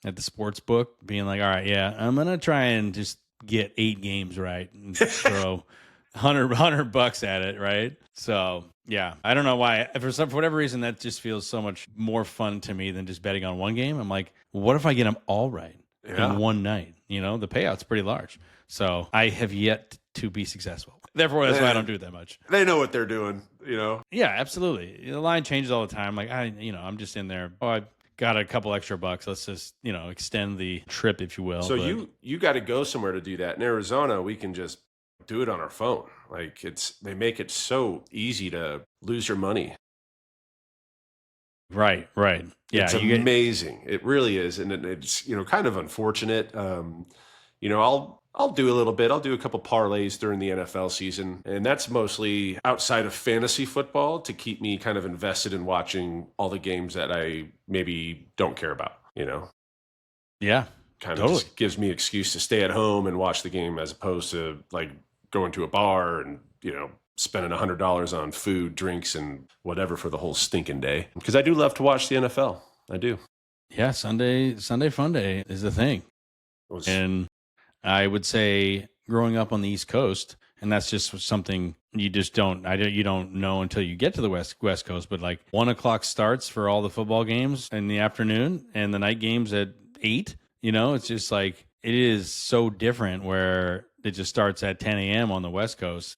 At the sports book, being like, all right, yeah, I'm gonna try and just get 8 games right and throw 100 bucks at it, right? So yeah, I don't know why. For whatever reason, that just feels so much more fun to me than just betting on one game. I'm like, what if I get them all right in one night? The payout's pretty large. So I have yet to be successful. Therefore, that's why I don't do it that much. They know what they're doing, Yeah, absolutely. The line changes all the time. Like I'm just in there. Oh, I got a couple extra bucks. Let's just, extend the trip, if you will. So you got to go somewhere to do that. In Arizona, we can just do it on our phone. Like they make it so easy to lose your money. Right. Yeah. It's amazing. It really is. And it's, kind of unfortunate. I'll do a little bit. I'll do a couple parlays during the NFL season. And that's mostly outside of fantasy football to keep me kind of invested in watching all the games that I maybe don't care about, Yeah. Kind of just gives me excuse to stay at home and watch the game as opposed to like going to a bar and, spending $100 on food, drinks, and whatever for the whole stinking day. Because I do love to watch the NFL. I do. Yeah. Sunday Fun Day is the thing. And I would say growing up on the East Coast, and that's just something you just don't know until you get to the West Coast. But like 1:00 starts for all the football games in the afternoon, and the night games at 8. It's just like it is so different where it just starts at 10 a.m. on the West Coast.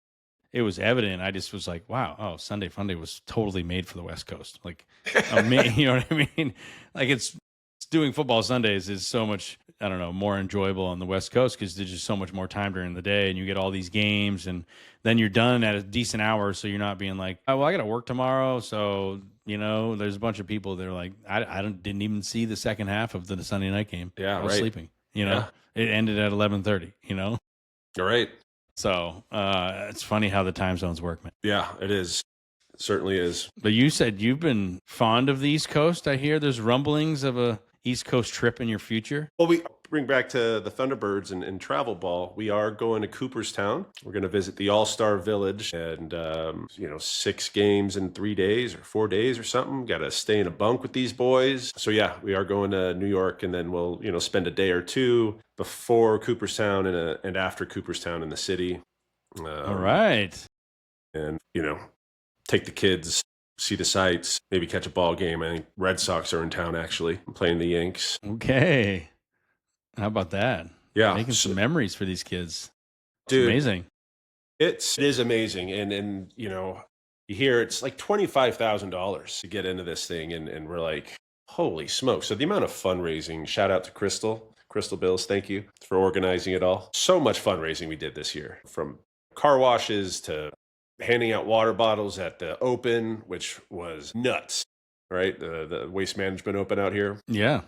It was evident. I just was like, wow, Sunday Fun Day was totally made for the West Coast. Like, you know what I mean? Like it's doing football Sundays is so much, I don't know, more enjoyable on the West Coast because there's just so much more time during the day and you get all these games and then you're done at a decent hour. So you're not being like, oh, well, I got to work tomorrow. So, there's a bunch of people that are like, I didn't even see the second half of the Sunday night game. Yeah, I was sleeping, It ended at 11:30, All right. So it's funny how the time zones work, man. Yeah, it is. It certainly is. But you said you've been fond of the East Coast. I hear there's rumblings of a East Coast trip in your future. Well, we bring back to the Thunderbirds and travel ball. We are going to Cooperstown. We're going to visit the All-Star Village and, 6 games in 3 days or 4 days or something. Got to stay in a bunk with these boys. So yeah, we are going to New York and then we'll, spend a day or two before Cooperstown and after Cooperstown in the city. All right. And, take the kids, see the sights, maybe catch a ball game. I think Red Sox are in town, actually. I'm playing the Yanks. Okay. How about that? Yeah. Making some memories for these kids. Dude, amazing. It is amazing. And you hear it's like $25,000 to get into this thing. And we're like, holy smokes. So the amount of fundraising, shout out to Crystal Bills. Thank you for organizing it all. So much fundraising we did this year, from car washes to handing out water bottles at the Open, which was nuts, right? The Waste Management Open out here. Yeah.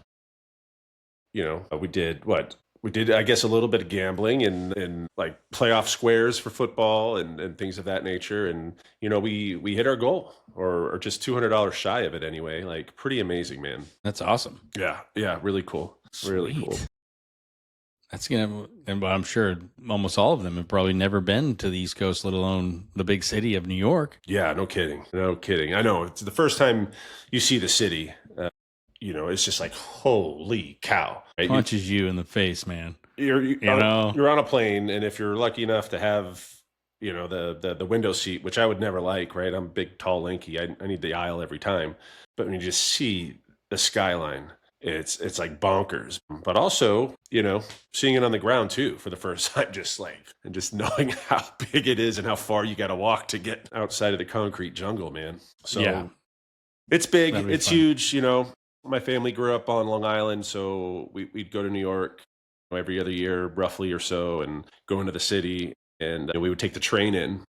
We did what? We did, I guess, a little bit of gambling and like playoff squares for football and things of that nature. And, we hit our goal or just $200 shy of it anyway. Like pretty amazing, man. That's awesome. Yeah. Yeah. Really cool. Sweet. Really cool. That's and I'm sure almost all of them have probably never been to the East Coast, let alone the big city of New York. Yeah, no kidding. I know it's the first time you see the city. It's just like, holy cow! Right? Punches you in the face, man. You're on a plane, and if you're lucky enough to have, the window seat, which I would never like, right? I'm big, tall, lanky. I need the aisle every time. But when you just see the skyline, it's like bonkers. But also, seeing it on the ground too for the first time, just knowing how big it is and how far you got to walk to get outside of the concrete jungle, man. So yeah. It's big, it's fun. Huge. My family grew up on Long Island, so we'd go to New York every other year, roughly or so, and go into the city. And we would take the train in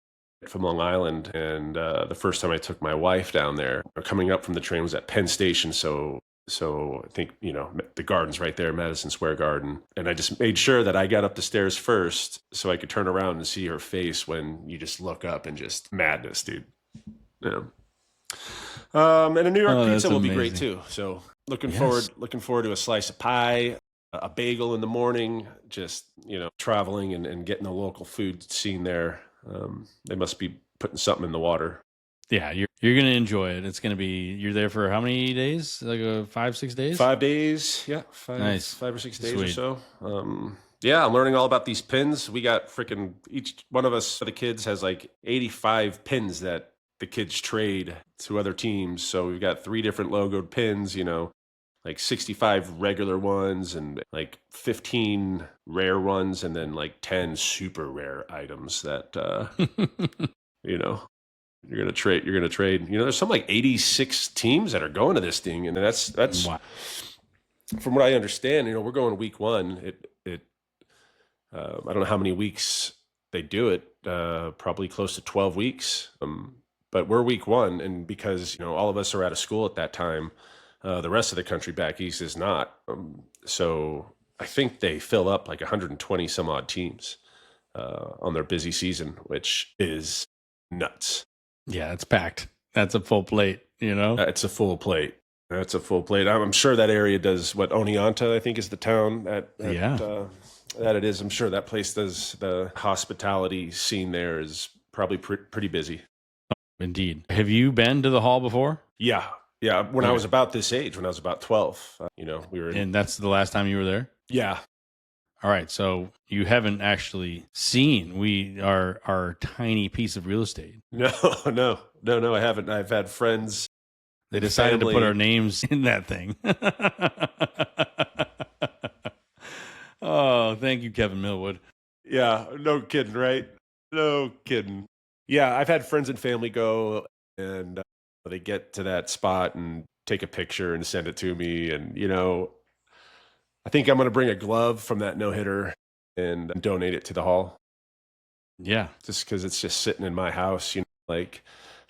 from Long Island. And the first time I took my wife down there, coming up from the train was at Penn Station. So I think, the garden's right there, Madison Square Garden. And I just made sure that I got up the stairs first so I could turn around and see her face when you just look up and just madness, dude. Yeah. And a New York pizza will be great too. So looking forward to a slice of pie, a bagel in the morning, just, traveling and getting the local food scene there. They must be putting something in the water. Yeah, you're gonna enjoy it. It's gonna be. You're there for how many days? Like 5-6 days. 5 days, yeah, Nice. 5 or 6 days Sweet. or so. Yeah, I'm learning all about these pins. We got freaking each one of us, the kids, has like 85 pins that the kids trade to other teams. So we've got 3 different logoed pins, like 65 regular ones and like 15 rare ones, and then like 10 super rare items that you know you're gonna trade. There's some like 86 teams that are going to this thing, and that's Wow. from what I understand. We're going week 1. I don't know how many weeks they do it. Probably close to 12 weeks. But we're week 1, and because all of us are out of school at that time, the rest of the country back east is not. So I think they fill up like 120 some odd teams on their busy season, which is nuts. Yeah, it's packed. That's a full plate. It's a full plate. That's a full plate. I'm sure that area does what Oneonta, I think, is the town that it is. I'm sure that place does. The hospitality scene there is probably pretty busy. Indeed. Have you been to the hall before? Yeah. When I was about this age, when I was about 12, we were and that's the last time you were there? Yeah. All right. So you haven't actually seen our tiny piece of real estate. No, I haven't. I've had friends. They decided to put our names in that thing. Oh, thank you, Kevin Millwood. Yeah, no kidding, right? No kidding. Yeah, I've had friends and family go, and they get to that spot and take a picture and send it to me. And, I think I'm going to bring a glove from that no-hitter and donate it to the hall. Yeah. Just because it's just sitting in my house, like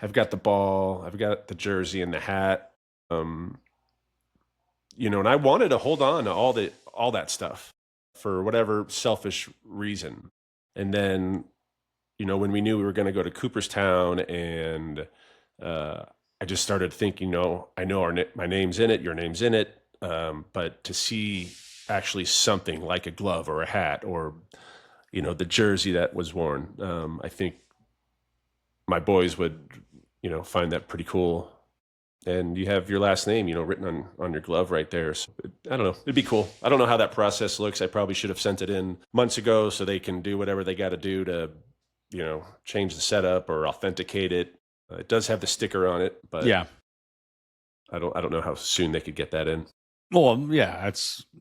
I've got the ball, I've got the jersey and the hat, and I wanted to hold on to all that stuff for whatever selfish reason. And then, when we knew we were going to go to Cooperstown, and I just started thinking, I know my name's in it, your name's in it, but to see actually something like a glove or a hat or, the jersey that was worn, I think my boys would, find that pretty cool. And you have your last name, written on your glove right there. So I don't know. It'd be cool. I don't know how that process looks. I probably should have sent it in months ago so they can do whatever they got to do to, change the setup or authenticate it. It does have the sticker on it, but yeah, I don't know how soon they could get that in. Well, yeah,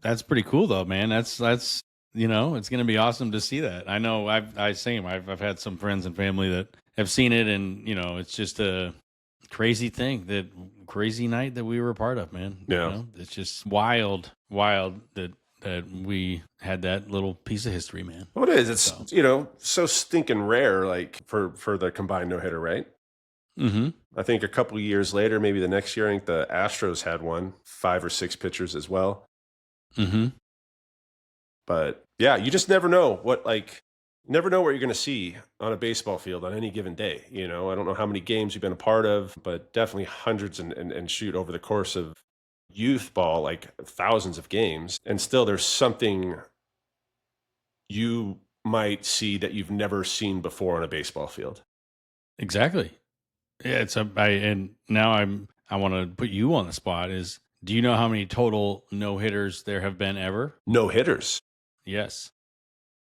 that's pretty cool though, man. That's it's going to be awesome to see that. I know I've had some friends and family that have seen it, and it's just a crazy night that we were a part of, man. Yeah. It's just wild that we had that little piece of history, man. Well, it is. It's so stinking rare, like for the combined no-hitter, right? Mm-hmm. I think a couple of years later, maybe the next year, I think the Astros had 5 or 6 pitchers as well. Mm-hmm. But yeah, you just never know what you're going to see on a baseball field on any given day. I don't know how many games you've been a part of, but definitely hundreds and shoot over the course of youth ball, like thousands of games. And still there's something you might see that you've never seen before on a baseball field. Exactly. Yeah, and now I want to put you on the spot. Do you know how many total no-hitters there have been ever? No-hitters? Yes.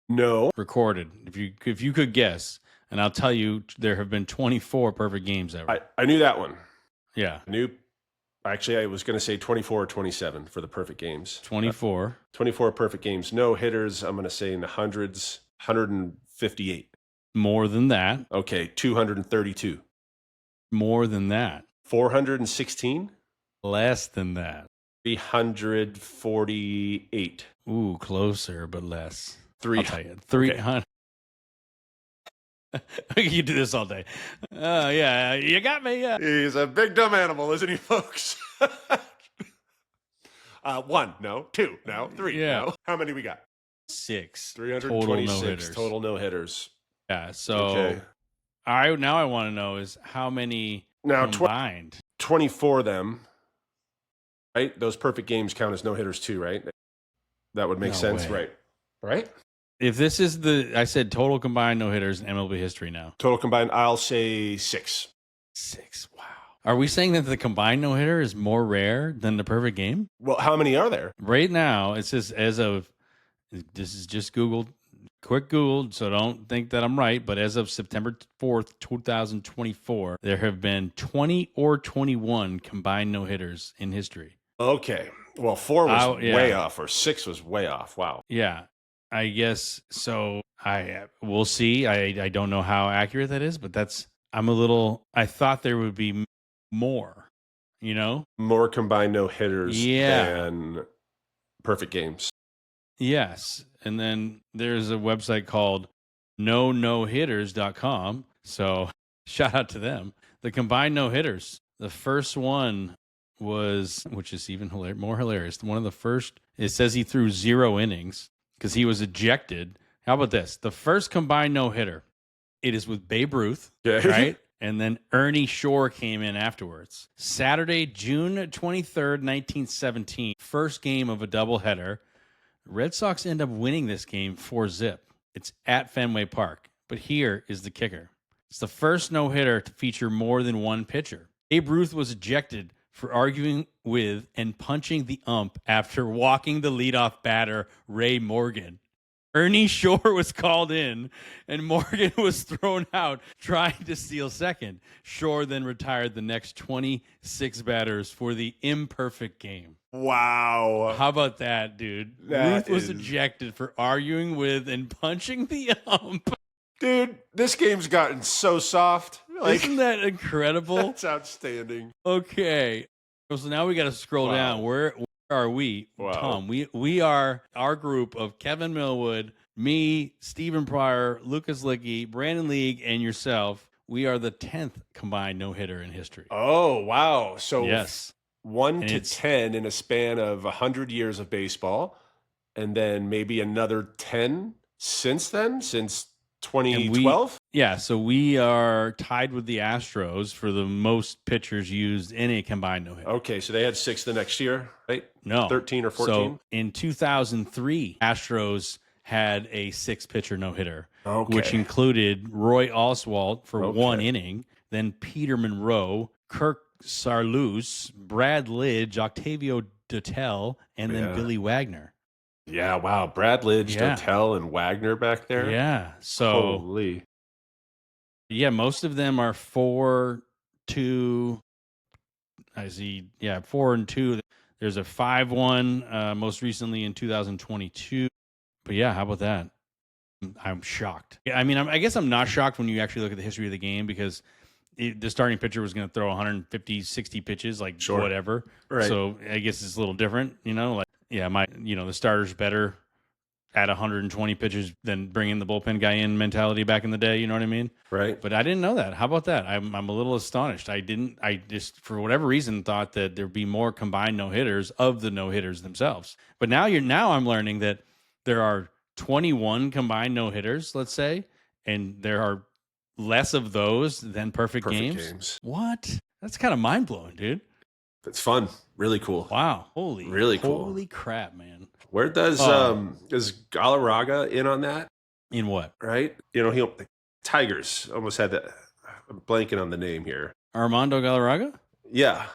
No. Recorded. If you could guess, and I'll tell you, there have been 24 perfect games ever. I knew that one. Yeah. Actually, I was going to say 24 or 27 for the perfect games. 24. 24 perfect games. No hitters, I'm going to say in the hundreds, 158. More than that. Okay, 232. More than that. 416? Less than that. 348. Ooh, closer, but less. I'll tell you. 300. Okay. You do this all day. Yeah, you got me. Yeah. He's a big dumb animal, isn't he, folks? 1, no. 2, no. 3, yeah. no. How many we got? 6. 326 total no-hitters. Yeah, so okay. I want to know is how many combined? 24 of them, right? Those perfect games count as no-hitters too, right? That would make sense, way. Right? If this is I said total combined no hitters in MLB history now. Total combined, I'll say 6. 6. Wow. Are we saying that the combined no hitter is more rare than the perfect game? Well, how many are there? Right now, it says as of, this is just quick Google, so don't think that I'm right, but as of September 4th, 2024, there have been 20 or 21 combined no hitters in history. Okay. Well, 4 was way off, or 6 was way off. Wow. Yeah. I guess so. We'll see. I don't know how accurate that is, but I thought there would be more, more combined no hitters than perfect games. Yes. And then there's a website called nohitters.com. So shout out to them. The combined no hitters. The first one was, which is even more hilarious. One of the first, it says he threw 0 innings because he was ejected. How about this? The first combined no hitter, it is with Babe Ruth, right? And then Ernie Shore came in afterwards. Saturday, June 23rd, 1917, first game of a doubleheader. Red Sox end up winning this game 4-0. It's at Fenway Park. But here is the kicker. It's the first no-hitter to feature more than one pitcher. Babe Ruth was ejected for arguing with and punching the ump after walking the leadoff batter, Ray Morgan. Ernie Shore was called in, and Morgan was thrown out trying to steal second. Shore then retired the next 26 batters for the imperfect game. Wow. How about that, dude? Ruth was ejected for arguing with and punching the ump. Dude, this game's gotten so soft. Isn't that incredible? That's outstanding. Okay. So now we got to scroll down. Where are we, Tom? We are our group of Kevin Millwood, me, Stephen Pryor, Lucas Licky, Brandon League, and yourself. We are the 10th combined no-hitter in history. Oh, wow. So yes. 1 to 10 in a span of 100 years of baseball, and then maybe another 10 since then, since 2012? So we are tied with the Astros for the most pitchers used in a combined no-hitter. Okay, so they had 6 the next year, right? No. 13 or 14? So in 2003, Astros had a 6-pitcher no-hitter, which included Roy Oswalt for 1 inning, then Peter Monroe, Kirk Saarloos, Brad Lidge, Octavio Dotel, and then Billy Wagner. Yeah, wow. Brad Lidge, Dotel, and Wagner back there? Yeah. So, holy. Yeah, most of them are 4-2. I see. Yeah, 4-2. There's a 5-1 most recently in 2022. But yeah, how about that? I'm shocked. I mean, I guess I'm not shocked when you actually look at the history of the game because the starting pitcher was going to throw 150, 60 pitches, whatever. Right. So I guess it's a little different, the starter's better at 120 pitches than bringing the bullpen guy in mentality back in the day. You know what I mean? Right. But I didn't know that. How about that? I'm a little astonished. I just, for whatever reason, thought that there'd be more combined no-hitters of the no-hitters themselves. But now I'm learning that there are 21 combined no-hitters, let's say, and there are less of those than perfect games. What? That's kind of mind-blowing, dude. That's fun. Really cool. Wow. Really cool. Holy crap, man. Where does is Galarraga in on that? In what? Right? Tigers almost had that. I'm blanking on the name here. Armando Galarraga? Yeah.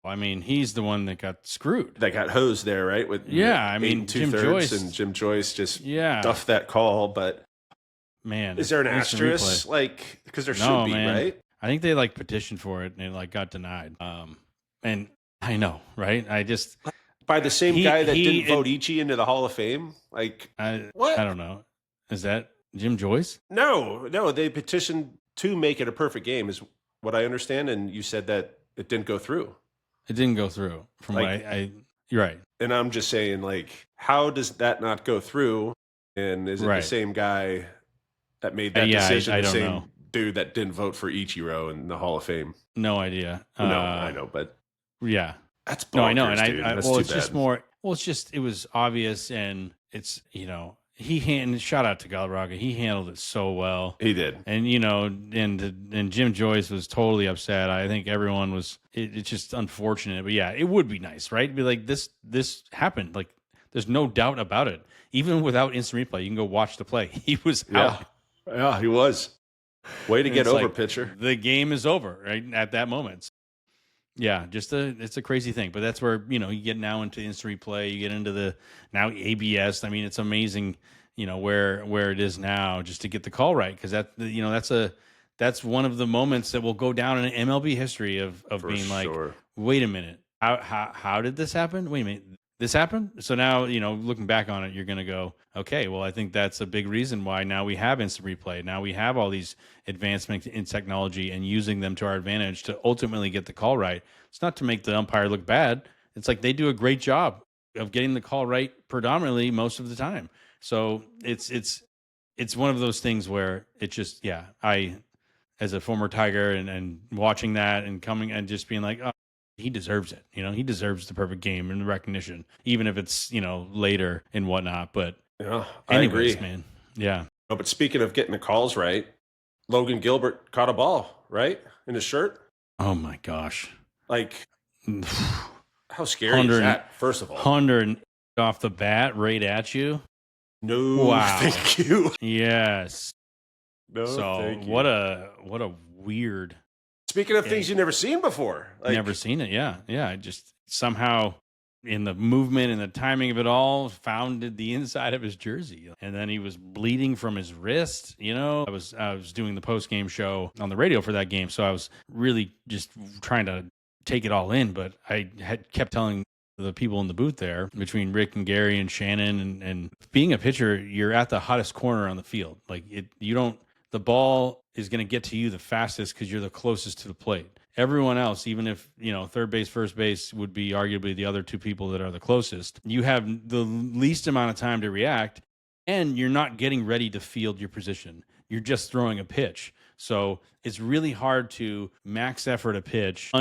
I mean, he's the one that got screwed. That got hosed there, right? With Jim Joyce. And Jim Joyce just duffed that call. But man, is there an asterisk? Because there should be, right? I think they petitioned for it and it got denied. And I know, right? I just by the same guy that didn't vote Ichi into the Hall of Fame. What? I don't know. Is that Jim Joyce? No. They petitioned to make it a perfect game, is what I understand. And you said that it didn't go through. It didn't go through. From what you're right. And I'm just saying, how does that not go through? And is it the same guy that made that decision? I don't know. Dude that didn't vote for Ichiro in the Hall of Fame. No idea. No, I know, but yeah, that's bonkers, I know, and dude. it's just more. Well, it was obvious, and it's shout out to Galarraga. He handled it so well. He did, and and Jim Joyce was totally upset. I think everyone was. It's just unfortunate, but yeah, it would be nice, right? Be like this happened. There's no doubt about it. Even without instant replay, you can go watch the play. He was out. Yeah, he was. Way to get over, like, pitcher. The game is over right at that moment. Yeah, it's a crazy thing, but that's where, you get now into instant replay, you get into the now ABS. I mean, it's amazing, where it is now just to get the call right, because that's one of the moments that will go down in MLB history of being like, wait a minute, how did this happen? Wait a minute, this happened. So now, looking back on it, you're going to go, okay, well, I think that's a big reason why now we have instant replay. Now we have all these advancements in technology and using them to our advantage to ultimately get the call right. It's not to make the umpire look bad. It's like they do a great job of getting the call right predominantly most of the time. So it's one of those things where it just, as a former Tiger and watching that and coming and just being like, oh, he deserves it. He deserves the perfect game and the recognition, even if it's, later and whatnot. But yeah, I agree, man. Yeah. Oh, but speaking of getting the calls right, Logan Gilbert caught a ball, right? In his shirt. Oh my gosh. Like, how scary is that, first of all? 100 off the bat, right at you. No, wow. Thank you. Yes. No, thank you. What a weird. Speaking of things you've never seen before. Never seen it, yeah. Yeah, just somehow in the movement and the timing of it all, founded the inside of his jersey. And then he was bleeding from his wrist, I was doing the post-game show on the radio for that game, so I was really just trying to take it all in, but I had kept telling the people in the booth there, between Rick and Gary and Shannon, and being a pitcher, you're at the hottest corner on the field. Like, the ball is going to get to you the fastest because you're the closest to the plate. Everyone else, even if, third base, first base would be arguably the other two people that are the closest, you have the least amount of time to react, and you're not getting ready to field your position. You're just throwing a pitch. So it's really hard to max effort a pitch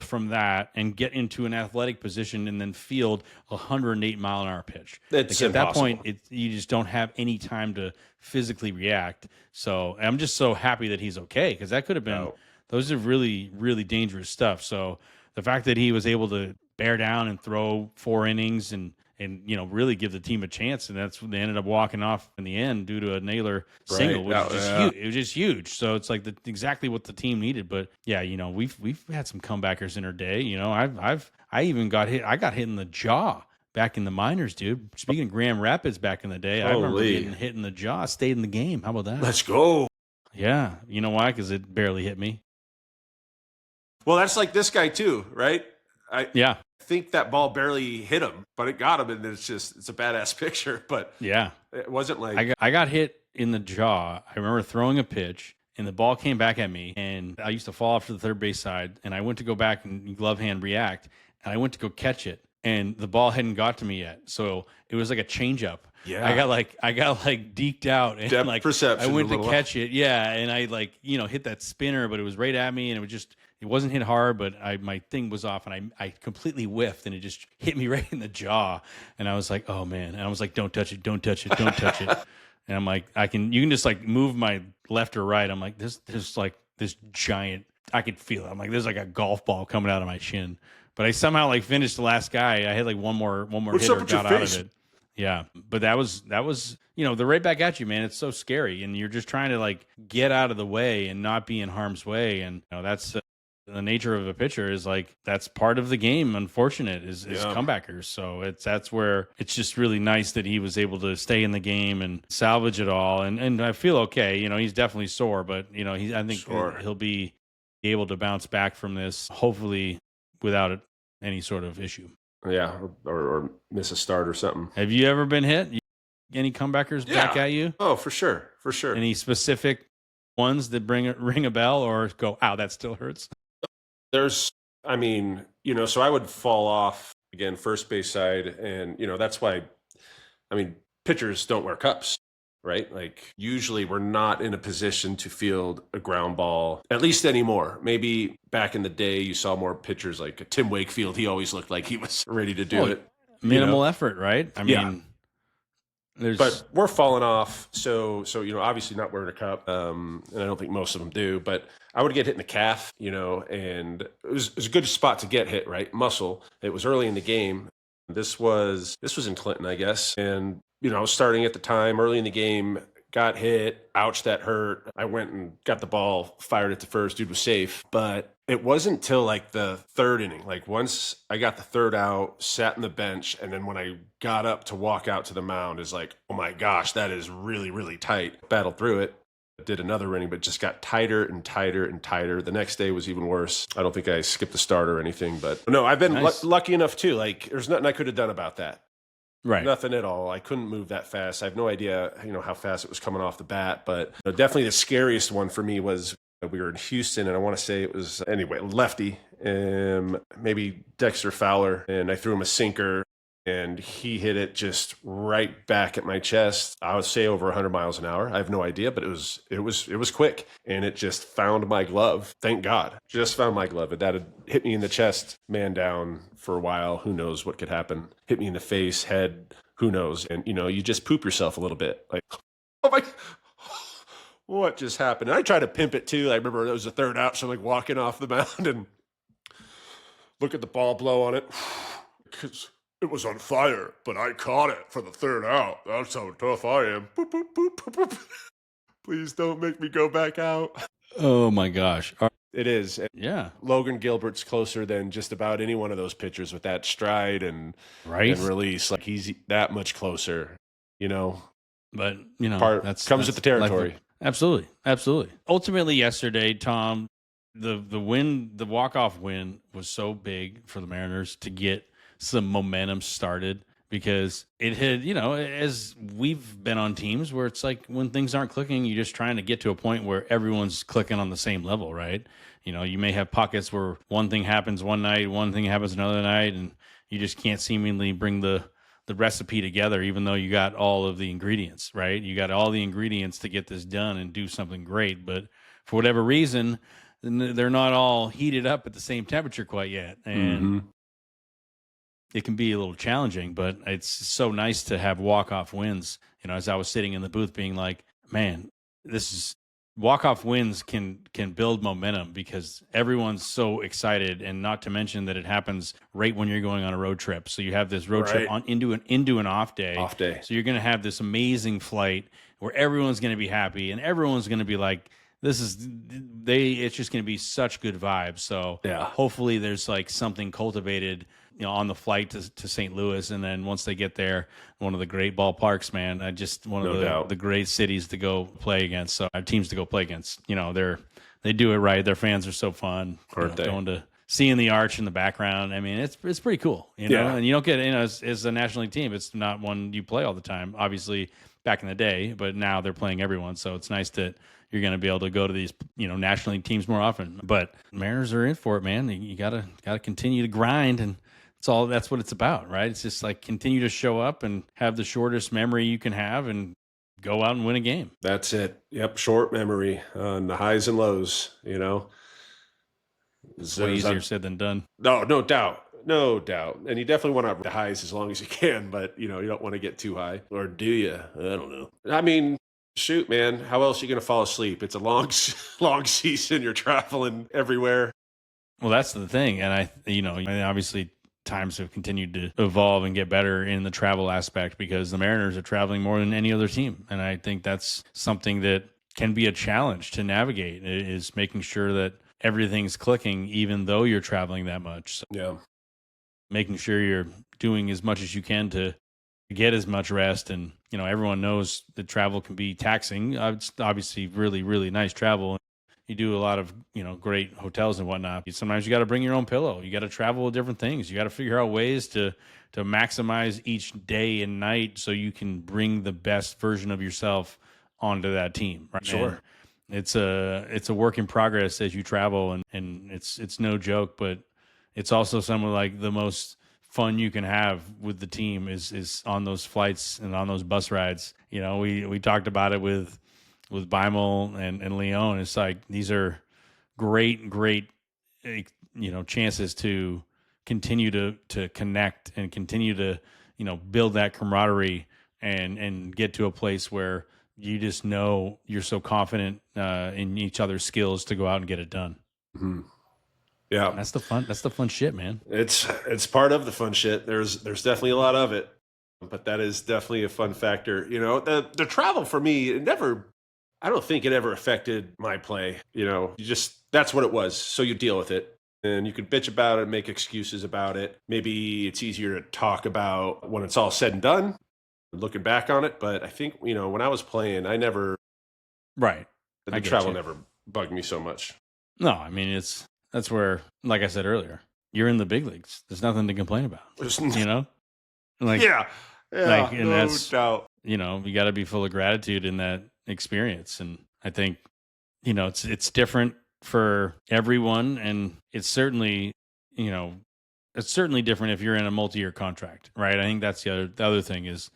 from that and get into an athletic position and then field a 108-mile-an-hour pitch. It's at that point, you just don't have any time to physically react. So I'm just so happy that he's okay, because that could have been those are really, really dangerous stuff. So the fact that he was able to bear down and throw 4 innings and really give the team a chance, and that's when they ended up walking off in the end due to a Naylor single, which was just huge. It was just huge. So it's like exactly what the team needed. But yeah, we've had some comebackers in our day. I even got hit. I got hit in the jaw back in the minors, dude. Speaking of Grand Rapids back in the day, I remember getting hit in the jaw. Stayed in the game. How about that? Let's go. Yeah, you know why? Because it barely hit me. Well, that's like this guy too, right? I think that ball barely hit him, but it got him, and it's a badass picture. But yeah, it wasn't like I got hit in the jaw. I remember throwing a pitch, and the ball came back at me, and I used to fall off to the third base side, and I went to go back and glove hand react, and I went to go catch it, and the ball hadn't got to me yet, so it was like a changeup. Yeah, I got deked out, and depth perception. I went to catch it, and I hit that spinner, but it was right at me, and it wasn't hit hard, but my thing was off, and I completely whiffed, and it just hit me right in the jaw, and I was like, oh man, and I was like, don't touch it, don't touch it, don't touch it, and I'm like, you can just move my left or right. I'm like, there's like this giant, I could feel it. I'm like, there's like a golf ball coming out of my shin, but I somehow finished the last guy. I had one more hitter, got out of it. Yeah, but that was they're right back at you, man. It's so scary, and you're just trying to get out of the way and not be in harm's way, and that's the nature of a pitcher is that's part of the game. Unfortunate is comebackers. So that's where it's just really nice that he was able to stay in the game and salvage it all. And I feel okay. He's definitely sore, but I think he'll be able to bounce back from this, hopefully without any sort of issue. Yeah, or miss a start or something. Have you ever been hit? Any comebackers back at you? Oh, for sure. Any specific ones that ring a bell or go, ow, that still hurts? So I would fall off again, first base side. And, that's why, pitchers don't wear cups, right? Usually we're not in a position to field a ground ball, at least anymore. Maybe back in the day, you saw more pitchers like Tim Wakefield. He always looked like he was ready to do it. Minimal effort, right? But we're falling off. So obviously not wearing a cup, and I don't think most of them do. But I would get hit in the calf, and it was a good spot to get hit, right? Muscle. It was early in the game. This was in Clinton, I guess. And, I was starting at the time, early in the game, got hit. Ouch, that hurt. I went and got the ball, fired at the first. Dude was safe. But it wasn't till like the third inning. Like once I got the third out, sat on the bench, and then when I got up to walk out to the mound, is like, oh my gosh, that is really, really tight. Battled through it. Did another inning, but just got tighter and tighter and tighter. The next day was even worse. I don't think I skipped a start or anything, but no, I've been Nice. lucky enough too. Like there's nothing I could have done about that. Right. Nothing at all. I couldn't move that fast. I have no idea, how fast it was coming off the bat, but definitely the scariest one for me was we were in Houston, and I want to say it was, anyway, lefty, maybe Dexter Fowler, and I threw him a sinker, and he hit it just right back at my chest. I would say over 100 miles an hour. I have no idea, but it was quick, and it just found my glove. Thank God, just found my glove. That had hit me in the chest, man down for a while. Who knows what could happen? Hit me in the face, head. Who knows? And you just poop yourself a little bit. Like, oh my. What just happened? And I tried to pimp it too. I remember it was the third out, so I'm like walking off the mound and look at the ball blow on it. Because it was on fire, but I caught it for the third out. That's how tough I am. Boop, boop, boop, boop, boop. Please don't make me go back out. Oh my gosh. It is. Yeah. Logan Gilbert's closer than just about any one of those pitchers with that stride and release. Like he's that much closer, But, that's comes with the territory. Absolutely. Absolutely. Ultimately, yesterday, Tom, the walk-off win was so big for the Mariners to get some momentum started, because it had, as we've been on teams where it's like when things aren't clicking, you're just trying to get to a point where everyone's clicking on the same level, right? You may have pockets where one thing happens one night, one thing happens another night, and you just can't seemingly bring the recipe together, even though you got all of the ingredients, right? You got all the ingredients to get this done and do something great. But for whatever reason, they're not all heated up at the same temperature quite yet. And it can be a little challenging, but it's so nice to have walk-off wins. As I was sitting in the booth being like, man, walk-off wins can build momentum because everyone's so excited, and not to mention that it happens right when you're going on a road trip. So you have this road trip into an off day. So you're going to have this amazing flight where everyone's going to be happy and everyone's going to be like, it's just going to be such good vibes. So hopefully there's like something cultivated on the flight to St. Louis, and then once they get there, one of the great ballparks, man. One of the great cities to go play against. So teams to go play against. They do it right. Their fans are so fun. Going to seeing the arch in the background. I mean, it's pretty cool. And you don't get as a National League team, it's not one you play all the time. Obviously, back in the day, but now they're playing everyone. So it's nice that you're going to be able to go to these, National League teams more often. But Mariners are in for it, man. You gotta continue to grind, and that's what it's about, right? It's just like continue to show up and have the shortest memory you can have and go out and win a game. That's it. Yep. Short memory on the highs and lows, It's way easier said than done. No doubt. No doubt. And you definitely want to have the highs as long as you can, but you don't want to get too high. Or do you? I don't know. I mean, shoot, man, how else are you going to fall asleep? It's a long season. You're traveling everywhere. Well, that's the thing. And obviously times have continued to evolve and get better in the travel aspect because the Mariners are traveling more than any other team. And I think that's something that can be a challenge to navigate, is making sure that everything's clicking, even though you're traveling that much. So making sure you're doing as much as you can to get as much rest. And, everyone knows that travel can be taxing. It's obviously really, really nice travel. You do a lot of, great hotels and whatnot. Sometimes you got to bring your own pillow. You got to travel with different things. You got to figure out ways to maximize each day and night so you can bring the best version of yourself onto that team. Right? Sure. And it's a work in progress as you travel, and it's no joke, but it's also some of like the most fun you can have with the team is on those flights and on those bus rides. We talked about it with Beimel and Leon. It's like these are great chances to continue to connect and continue to build that camaraderie and get to a place where you just know you're so confident in each other's skills to go out and get it done. Mm-hmm. Yeah. That's the fun. That's the fun shit, man. It's part of the fun shit. There's definitely a lot of it, but that is definitely a fun factor. The travel for me, I don't think it ever affected my play. That's what it was. So you deal with it. And you could bitch about it, make excuses about it. Maybe it's easier to talk about when it's all said and done, looking back on it. But I think, when I was playing, Right. the travel never bugged me so much. No, I mean, that's where, like I said earlier, you're in the big leagues. There's nothing to complain about, Like, yeah, like, and no that's, doubt. you got to be full of gratitude in that experience. And I think, it's different for everyone. And it's certainly, it's certainly different if you're in a multi-year contract, right? I think that's the other thing is,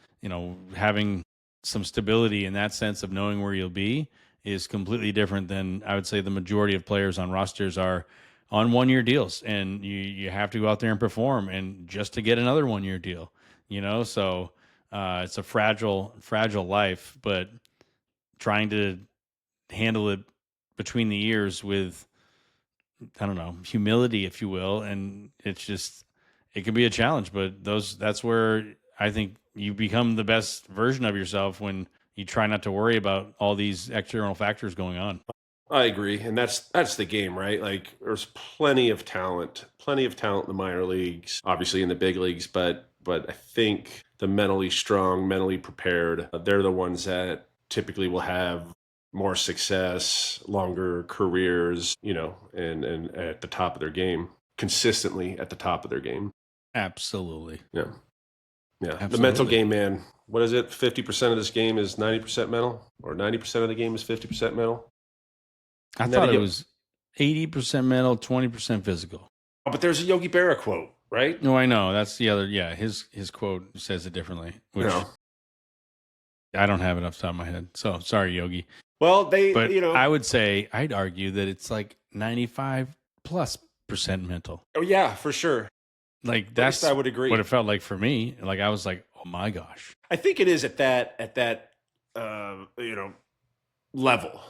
having some stability in that sense of knowing where you'll be is completely different than I would say the majority of players on rosters are on 1-year deals, and you have to go out there and perform, and just to get another 1-year deal, So it's a fragile life, but trying to handle it between the ears with, I don't know, humility, if you will, and it can be a challenge, but that's where I think you become the best version of yourself when you try not to worry about all these external factors going on. I agree, and that's the game, right? Like, there's plenty of talent in the minor leagues, obviously in the big leagues, but I think the mentally strong, mentally prepared, they're the ones that typically will have more success, longer careers, and at the top of their game, consistently at the top of their game. Absolutely. Yeah. Absolutely. The mental game, man. What is it? 50% of this game is 90% mental, or 90% of the game is 50% mental. I thought it was 80% mental, 20% physical. Oh, but there's a Yogi Berra quote, right? No, I know. That's the other. Yeah, his quote says it differently, which I don't have it off the top of my head. So sorry, Yogi. Well, I would say, I'd argue that it's like 95+% mental. Oh yeah, for sure. Like, that's, I would agree, what it felt like for me. Like, I was like, oh my gosh. I think it is at that level,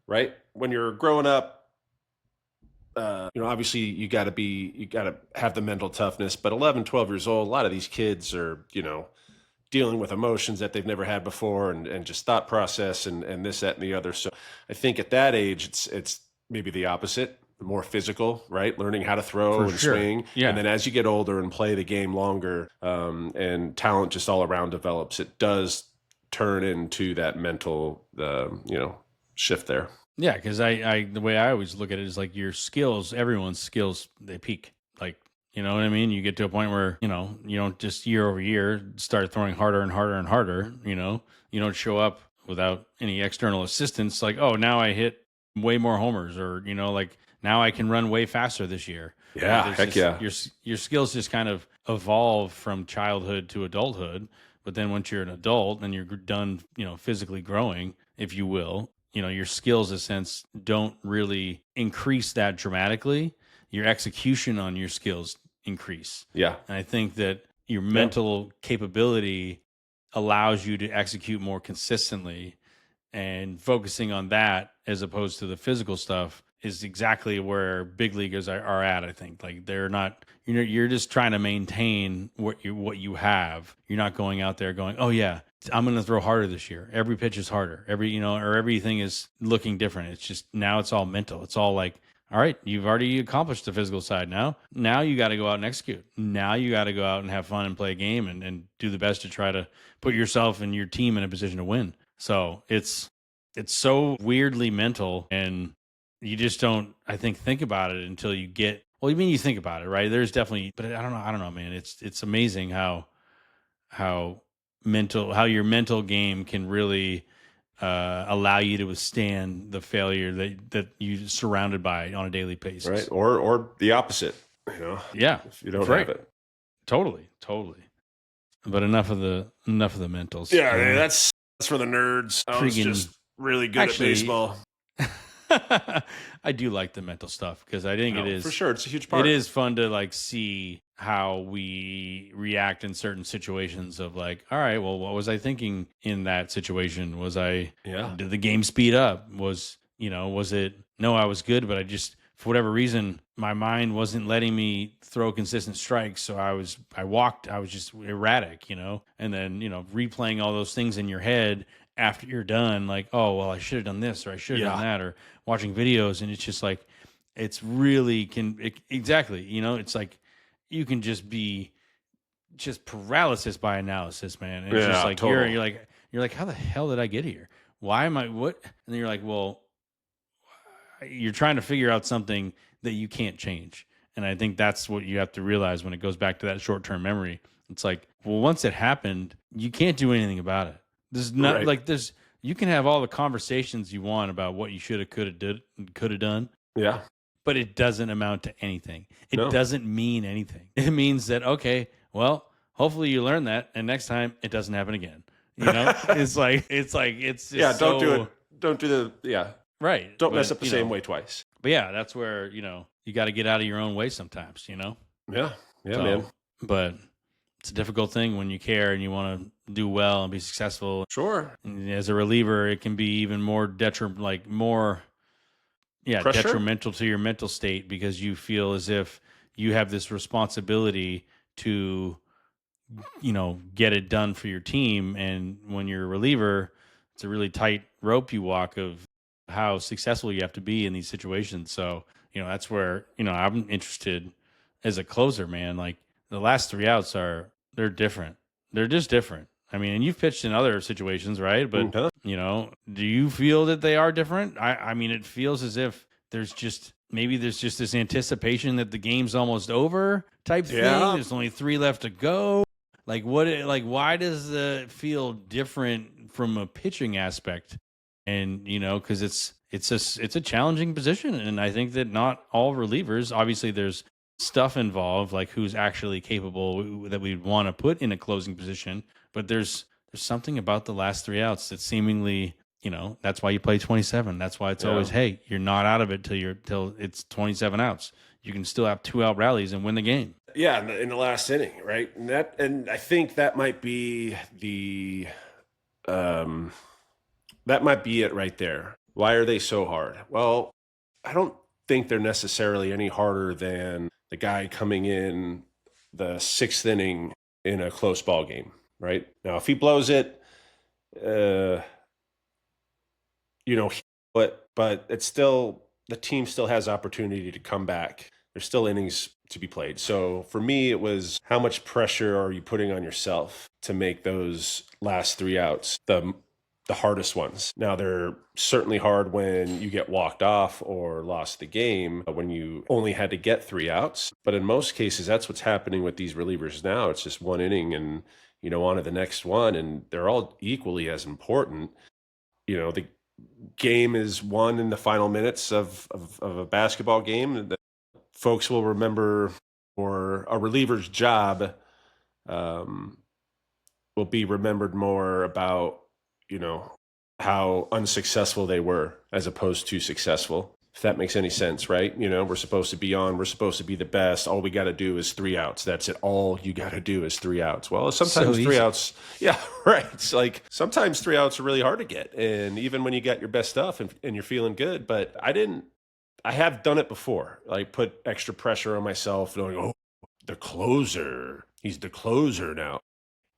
right? When you're growing up, obviously you got to have the mental toughness, but 11, 12 years old, a lot of these kids are, dealing with emotions that they've never had before, and just thought process and this, that, and the other. So I think at that age, it's maybe the opposite, more physical, right? Learning how to throw and swing. Yeah. And then as you get older and play the game longer, and talent just all around develops, it does turn into that mental, shift there. Yeah, because the way I always look at it is like your skills, everyone's skills, they peak. Like, you know what I mean? You get to a point where, you don't just year over year start throwing harder and harder and harder, you don't show up without any external assistance. Like, oh, now I hit way more homers, or, like now I can run way faster this year. Yeah, heck yeah. Your skills just kind of evolve from childhood to adulthood. But then once you're an adult and you're done, physically growing, if you will, your skills, in a sense, don't really increase that dramatically. Your execution on your skills increase. Yeah. And I think that your mental capability allows you to execute more consistently, and focusing on that as opposed to the physical stuff is exactly where big leaguers are at. I think, like, they're not, you're just trying to maintain what you have. You're not going out there going, oh yeah, I'm going to throw harder this year. Every pitch is harder. Or everything is looking different. It's just, now it's all mental. It's all like, all right, you've already accomplished the physical side. Now you got to go out and execute. Now you got to go out and have fun and play a game and do the best to try to put yourself and your team in a position to win. So it's so weirdly mental, and you just don't, I think about it until you get, well, you think about it, right? There's definitely, but I don't know, man. It's amazing how your mental game can really allow you to withstand the failure that you're surrounded by on a daily basis, right? Or the opposite, Yeah, if you don't have it. Totally. But enough of the mentals. Yeah, that's for the nerds. I was just really good at baseball. I do like the mental stuff, because I think it is, for sure, it's a huge part. It is fun to like see how we react in certain situations of like, all right, well, what was I thinking in that situation? Did the game speed up? Was it, no, I was good, but I just for whatever reason, my mind wasn't letting me throw consistent strikes. So I was just erratic, and then, replaying all those things in your head after you're done, like, oh, well, I should have done this, or I should have done Yeah. that, or watching videos. And it's just like, it's really exactly, it's like, you can just be just paralysis by analysis, man. And it's just Yeah, like, total. you're like, how the hell did I get here? Why am I, what? And then you're like, well, you're trying to figure out something that you can't change. And I think that's what you have to realize when it goes back to that short-term memory. It's like, well, once it happened, you can't do anything about it. There's not Right. like you can have all the conversations you want about what you should have, could have done, Yeah. but it doesn't amount to anything. It No. doesn't mean anything. It means that, okay, well, hopefully you learn that, and next time it doesn't happen again. It's just Yeah, don't do it. Don't do right. don't mess up the same way twice. But yeah, that's where, you got to get out of your own way sometimes, Yeah. Yeah, So, man. But it's a difficult thing when you care and you want to do well and be successful. Sure. And as a reliever, it can be even more detrimental to your mental state, because you feel as if you have this responsibility to, get it done for your team. And when you're a reliever, it's a really tight rope you walk of how successful you have to be in these situations. So, that's where, I'm interested as a closer, man. Like, the last 3 outs they're different. They're just different. I mean, and you've pitched in other situations, right? But, Mhm. Do you feel that they are different? I mean, it feels as if there's just this anticipation that the game's almost over type thing. Yeah. There's only 3 left to go. Like, why does it feel different from a pitching aspect? And, because it's a challenging position. And I think that not all relievers, obviously there's stuff involved, like who's actually capable that we'd want to put in a closing position. But there's something about the last 3 outs that seemingly, that's why you play 27. That's why it's always, hey, you're not out of it till it's 27 outs. You can still have 2-out rallies and win the game. Yeah, in the last inning, right? And I think that might be that might be it right there. Why are they so hard? Well, I don't think they're necessarily any harder than the guy coming in the 6th inning in a close ball game, right? Now, if he blows it, but it's still, the team still has opportunity to come back. There's still innings to be played. So for me, it was, how much pressure are you putting on yourself to make those last 3 outs the hardest ones? Now, they're certainly hard when you get walked off or lost the game, when you only had to get 3 outs. But in most cases, that's what's happening with these relievers now. It's just 1 inning and, on to the next one. And they're all equally as important. The game is won in the final minutes of a basketball game. Folks will remember, or a reliever's job will be remembered more about, how unsuccessful they were as opposed to successful, if that makes any sense, right? We're supposed to be we're supposed to be the best. All we got to do is 3 outs. That's it. All you got to do is 3 outs. Well, sometimes So 3 easy. outs. Yeah, right. It's like sometimes 3 outs are really hard to get. And even when you got your best stuff and you're feeling good, but I have done it before. Like, put extra pressure on myself, knowing, oh, the closer. He's the closer now.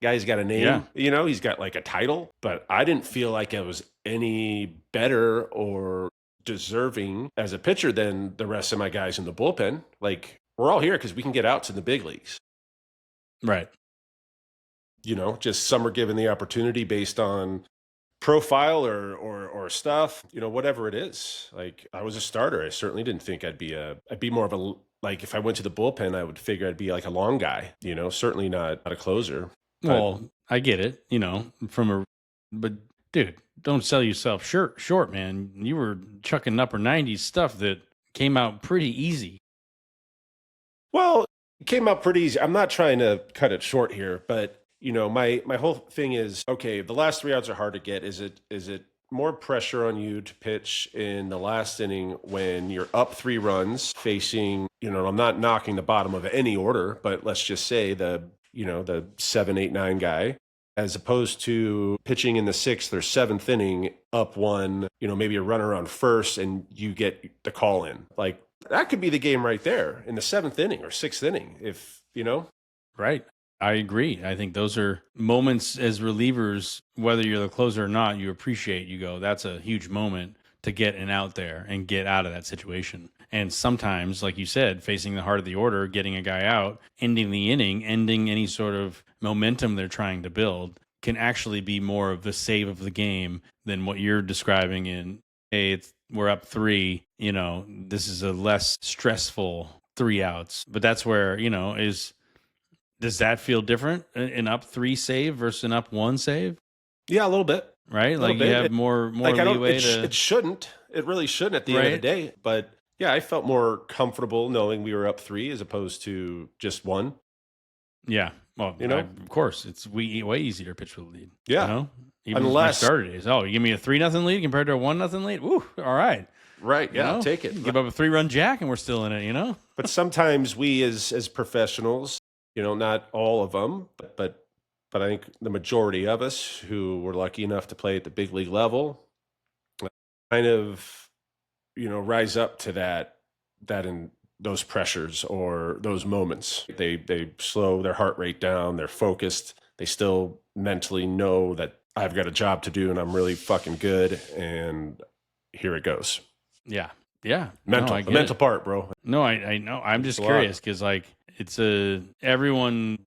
Guy's got a name, he's got like a title, but I didn't feel like I was any better or deserving as a pitcher than the rest of my guys in the bullpen. Like, we're all here because we can get outs in the big leagues. Right. Just some are given the opportunity based on profile or stuff, whatever it is. Like, I was a starter. I certainly didn't think I'd be more of a, like, if I went to the bullpen, I would figure I'd be like a long guy, certainly not a closer. Well, I get it, but dude, don't sell yourself short, man. You were chucking upper 90s stuff that came out pretty easy. Well, it came out pretty easy. I'm not trying to cut it short here, but my whole thing is, okay, the last 3 outs are hard to get. Is it more pressure on you to pitch in the last inning when you're up 3 runs facing, I'm not knocking the bottom of any order, but let's just say the 7, 8, 9 guy, as opposed to pitching in the 6th or 7th inning up 1, maybe a runner on first and you get the call in. Like, That could be the game right there in the 7th inning or 6th inning, if you know. Right. I agree. I think those are moments as relievers, whether you're the closer or not, you appreciate. You go, that's a huge moment to get an out there and get out of that situation. And sometimes, like you said, facing the heart of the order, getting a guy out, ending the inning, ending any sort of momentum they're trying to build can actually be more of the save of the game than what you're describing in, hey, we're up 3, this is a less stressful 3 outs. But that's where, does that feel different? An up 3 save versus an up 1 save? Yeah, a little bit. Right? Like you have more like leeway it shouldn't. It really shouldn't at the end of the day. But yeah, I felt more comfortable knowing we were up 3 as opposed to just 1. Yeah. Well, of course, it's way easier to pitch with a lead. Yeah. Even unless starter days. Oh, you give me a 3-0 lead compared to a 1-0 lead? Woo, all right. Right. Yeah, take it. Give up a 3-run jack and we're still in it, But sometimes we as professionals, not all of them, but I think the majority of us who were lucky enough to play at the big league level kind of, rise up to that in those pressures or those moments. They slow their heart rate down. They're focused. They still mentally know that I've got a job to do and I'm really fucking good. And here it goes. Yeah. Yeah. The mental part, bro. No, I know. I'm just curious because it's everyone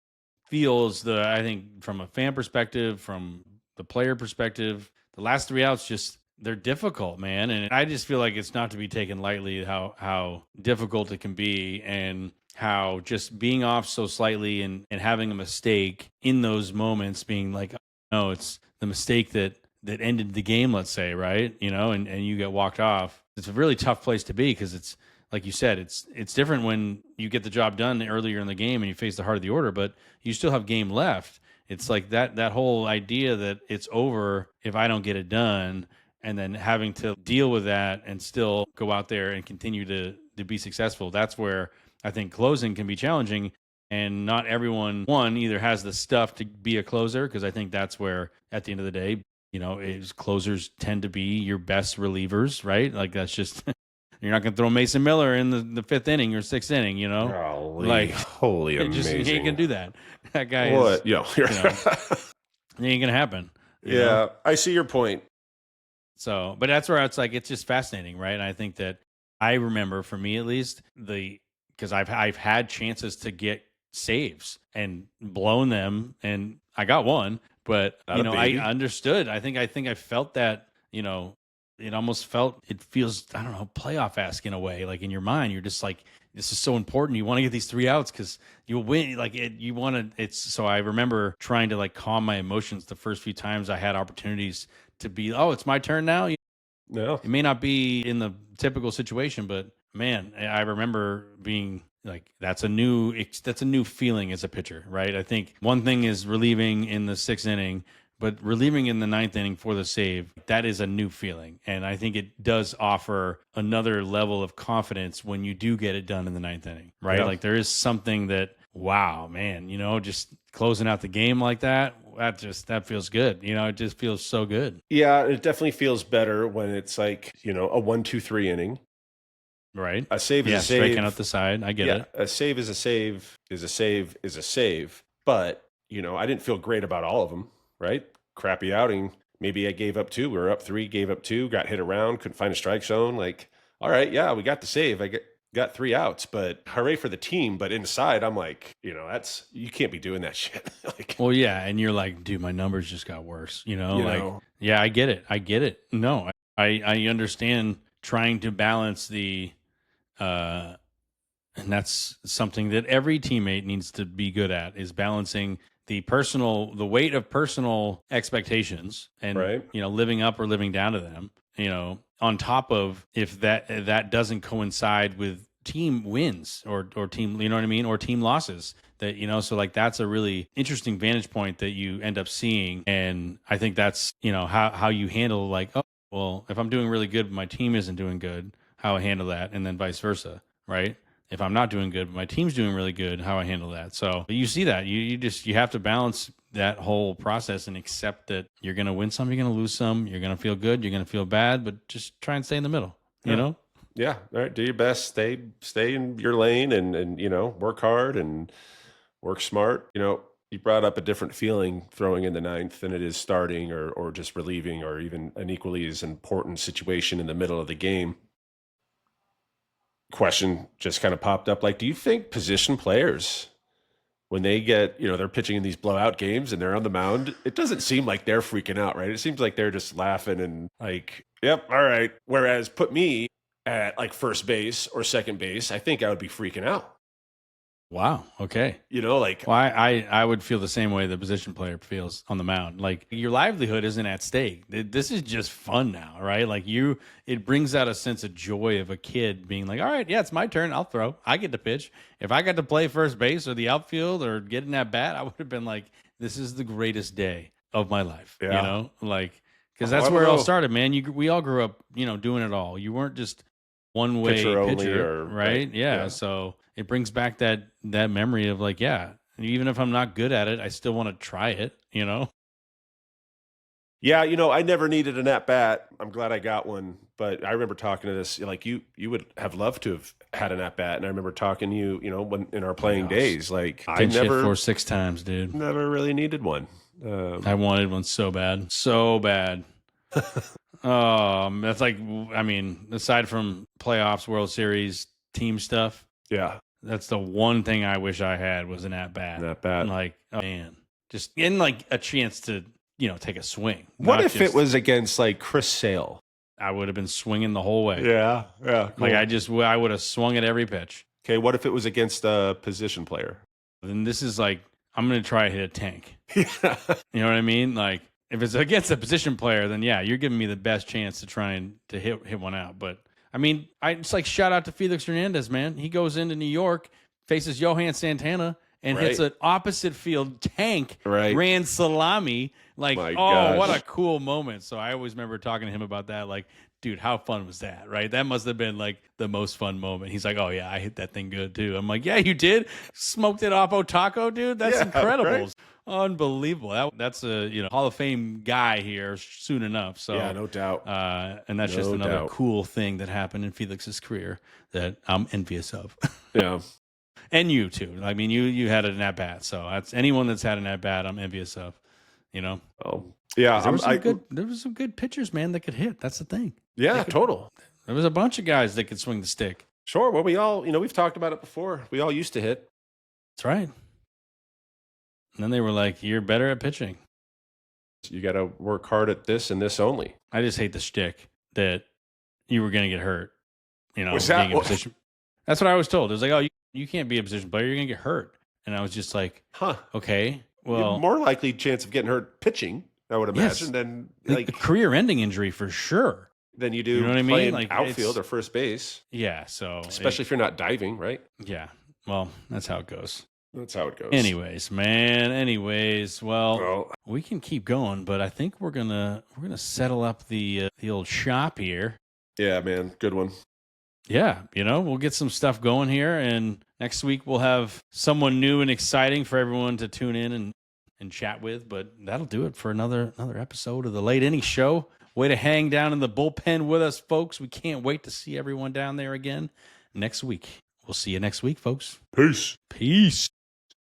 feels I think from a fan perspective, from the player perspective, the last 3 outs they're difficult, man. And I just feel like it's not to be taken lightly how difficult it can be and how just being off so slightly and having a mistake in those moments being like, no, it's the mistake that ended the game, let's say, right? And you get walked off. It's a really tough place to be because it's, like you said, it's different when you get the job done earlier in the game and you face the heart of the order, but you still have game left. It's like that whole idea that it's over if I don't get it done, and then having to deal with that and still go out there and continue to be successful. That's where I think closing can be challenging, and not everyone either has the stuff to be a closer, because I think that's where at the end of the day, closers tend to be your best relievers, right? Like that's just. You're not going to throw Mason Miller in the 5th inning or 6th inning, holy amazing. You ain't going to do that. That guy what? It ain't going to happen. Yeah, I see your point. So, but that's where it's like, it's just fascinating, right? And I think that I remember, for me at least, because I've had chances to get saves and blown them, and I got one, but I understood. I think I felt that, it almost feels, I don't know, playoff-esque in a way. Like in your mind, you're just like, this is so important. You want to get these 3 outs because you'll win. So I remember trying to calm my emotions the first few times I had opportunities to be, it's my turn now. No, it may not be in the typical situation, but man, I remember being like, that's a new feeling as a pitcher, right? I think one thing is relieving in the 6th inning, but relieving in the 9th inning for the save, that is a new feeling. And I think it does offer another level of confidence when you do get it done in the 9th inning, right? Yeah. Like there is something that, wow, man, just closing out the game like that feels good. It just feels so good. Yeah, it definitely feels better when it's like, a 1-2-3 inning. Right. A save is a save. Striking out the side. I get it. A save is a save is a save is a save. But, I didn't feel great about all of them, right? Crappy outing. Maybe I gave up 2. We were up 3, gave up 2, got hit around, couldn't find a strike zone. Like, all right, yeah, we got the save. I got 3 outs, but hooray for the team. But inside, I'm like, you can't be doing that shit. Well, yeah. And you're like, dude, my numbers just got worse, yeah, I get it. No, I understand trying to balance and that's something that every teammate needs to be good at, is balancing the weight of personal expectations and, right. Living up or living down to them, on top of if that doesn't coincide with team wins or team, you know what I mean? Or team losses that, so that's a really interesting vantage point that you end up seeing. And I think that's, how you handle well, if I'm doing really good, but my team isn't doing good, how I handle that. And then vice versa. Right. If I'm not doing good, but my team's doing really good, how I handle that. So you see that you have to balance that whole process and accept that you're going to win some, you're going to lose some, you're going to feel good, you're going to feel bad, but just try and stay in the middle, you know? Yeah. All right. Do your best. Stay in your lane and work hard and work smart. You brought up a different feeling throwing in the ninth than it is starting or just relieving or even an equally as important situation in the middle of the game. Question just kind of popped up. Like, do you think position players, when they get, they're pitching in these blowout games and they're on the mound, it doesn't seem like they're freaking out, right? It seems like they're just laughing and like, yep, all right. Whereas put me at like first base or second base, I think I would be freaking out. Wow. Okay. Like, well, I would feel the same way the position player feels on the mound. Like, your livelihood isn't at stake. This is just fun now, right? Like, it brings out a sense of joy of a kid being like, all right, yeah, it's my turn. I'll throw. I get to pitch. If I got to play first base or the outfield or get in that bat, I would have been like, this is the greatest day of my life. Yeah. Like, because that's where it all started, man. We all grew up, doing it all. You weren't just one way pitcher, right? Yeah. So it brings back that memory of like, yeah, even if I'm not good at it, I still want to try it, Yeah, I never needed an at bat. I'm glad I got one. But I remember talking to this, like you would have loved to have had an at bat. And I remember talking to you, when in our playing days, like I never 4-6 times, dude. Never really needed one. I wanted one so bad. That's like, I mean, aside from playoffs, World Series, team stuff. Yeah. That's the one thing I wish I had was an at-bat. An at-bat. Like, oh, man. Just getting like a chance to, take a swing. What if it was against like Chris Sale? I would have been swinging the whole way. Yeah. Yeah. Cool. Like I would have swung at every pitch. Okay. What if it was against a position player? Then this is like, I'm going to try to hit a tank. Yeah. You know what I mean? Like, if it's against a position player, then yeah, you're giving me the best chance to try and to hit one out. But I mean, it's like shout out to Felix Hernandez, man. He goes into New York, faces Johan Santana, and hits an opposite field tank, ran salami. Like, gosh. What a cool moment. So I always remember talking to him about that. Like, dude, how fun was that, right? That must have been like the most fun moment. He's like, oh yeah, I hit that thing good too. I'm like, yeah, you did? Smoked it off Otaco, dude? That's incredible. Right? Unbelievable. That's a Hall of Fame guy here soon enough. So yeah, no doubt. And that's just another cool thing that happened in Felix's career that I'm envious of. Yeah. And you too. I mean, you had an at bat, so that's anyone that's had an at bat, I'm envious of. Oh yeah, there was some good pitchers, man, that could hit. That's the thing. Yeah, total. There was a bunch of guys that could swing the stick. Sure. Well, we all, we've talked about it before. We all used to hit. That's right. And then they were like, "You're better at pitching. You got to work hard at this and this only." I just hate the shtick that you were going to get hurt. Was that being a position. That's what I was told. It was like, "Oh, you can't be a position player. You're going to get hurt." And I was just like, "Huh? Okay." Well, more likely chance of getting hurt pitching, I would imagine, than like a career-ending injury for sure. Than you do what I mean? Like outfield or first base. Yeah, so especially if you're not diving, right? Yeah. Well, that's how it goes. That's how it goes. Anyways, man. Well, we can keep going, but I think we're gonna settle up the old shop here. Yeah, man. Good one. Yeah, we'll get some stuff going here, and next week we'll have someone new and exciting for everyone to tune in and chat with. But that'll do it for another episode of the Late Inning Show. Way to hang down in the bullpen with us, folks. We can't wait to see everyone down there again next week. We'll see you next week, folks. Peace.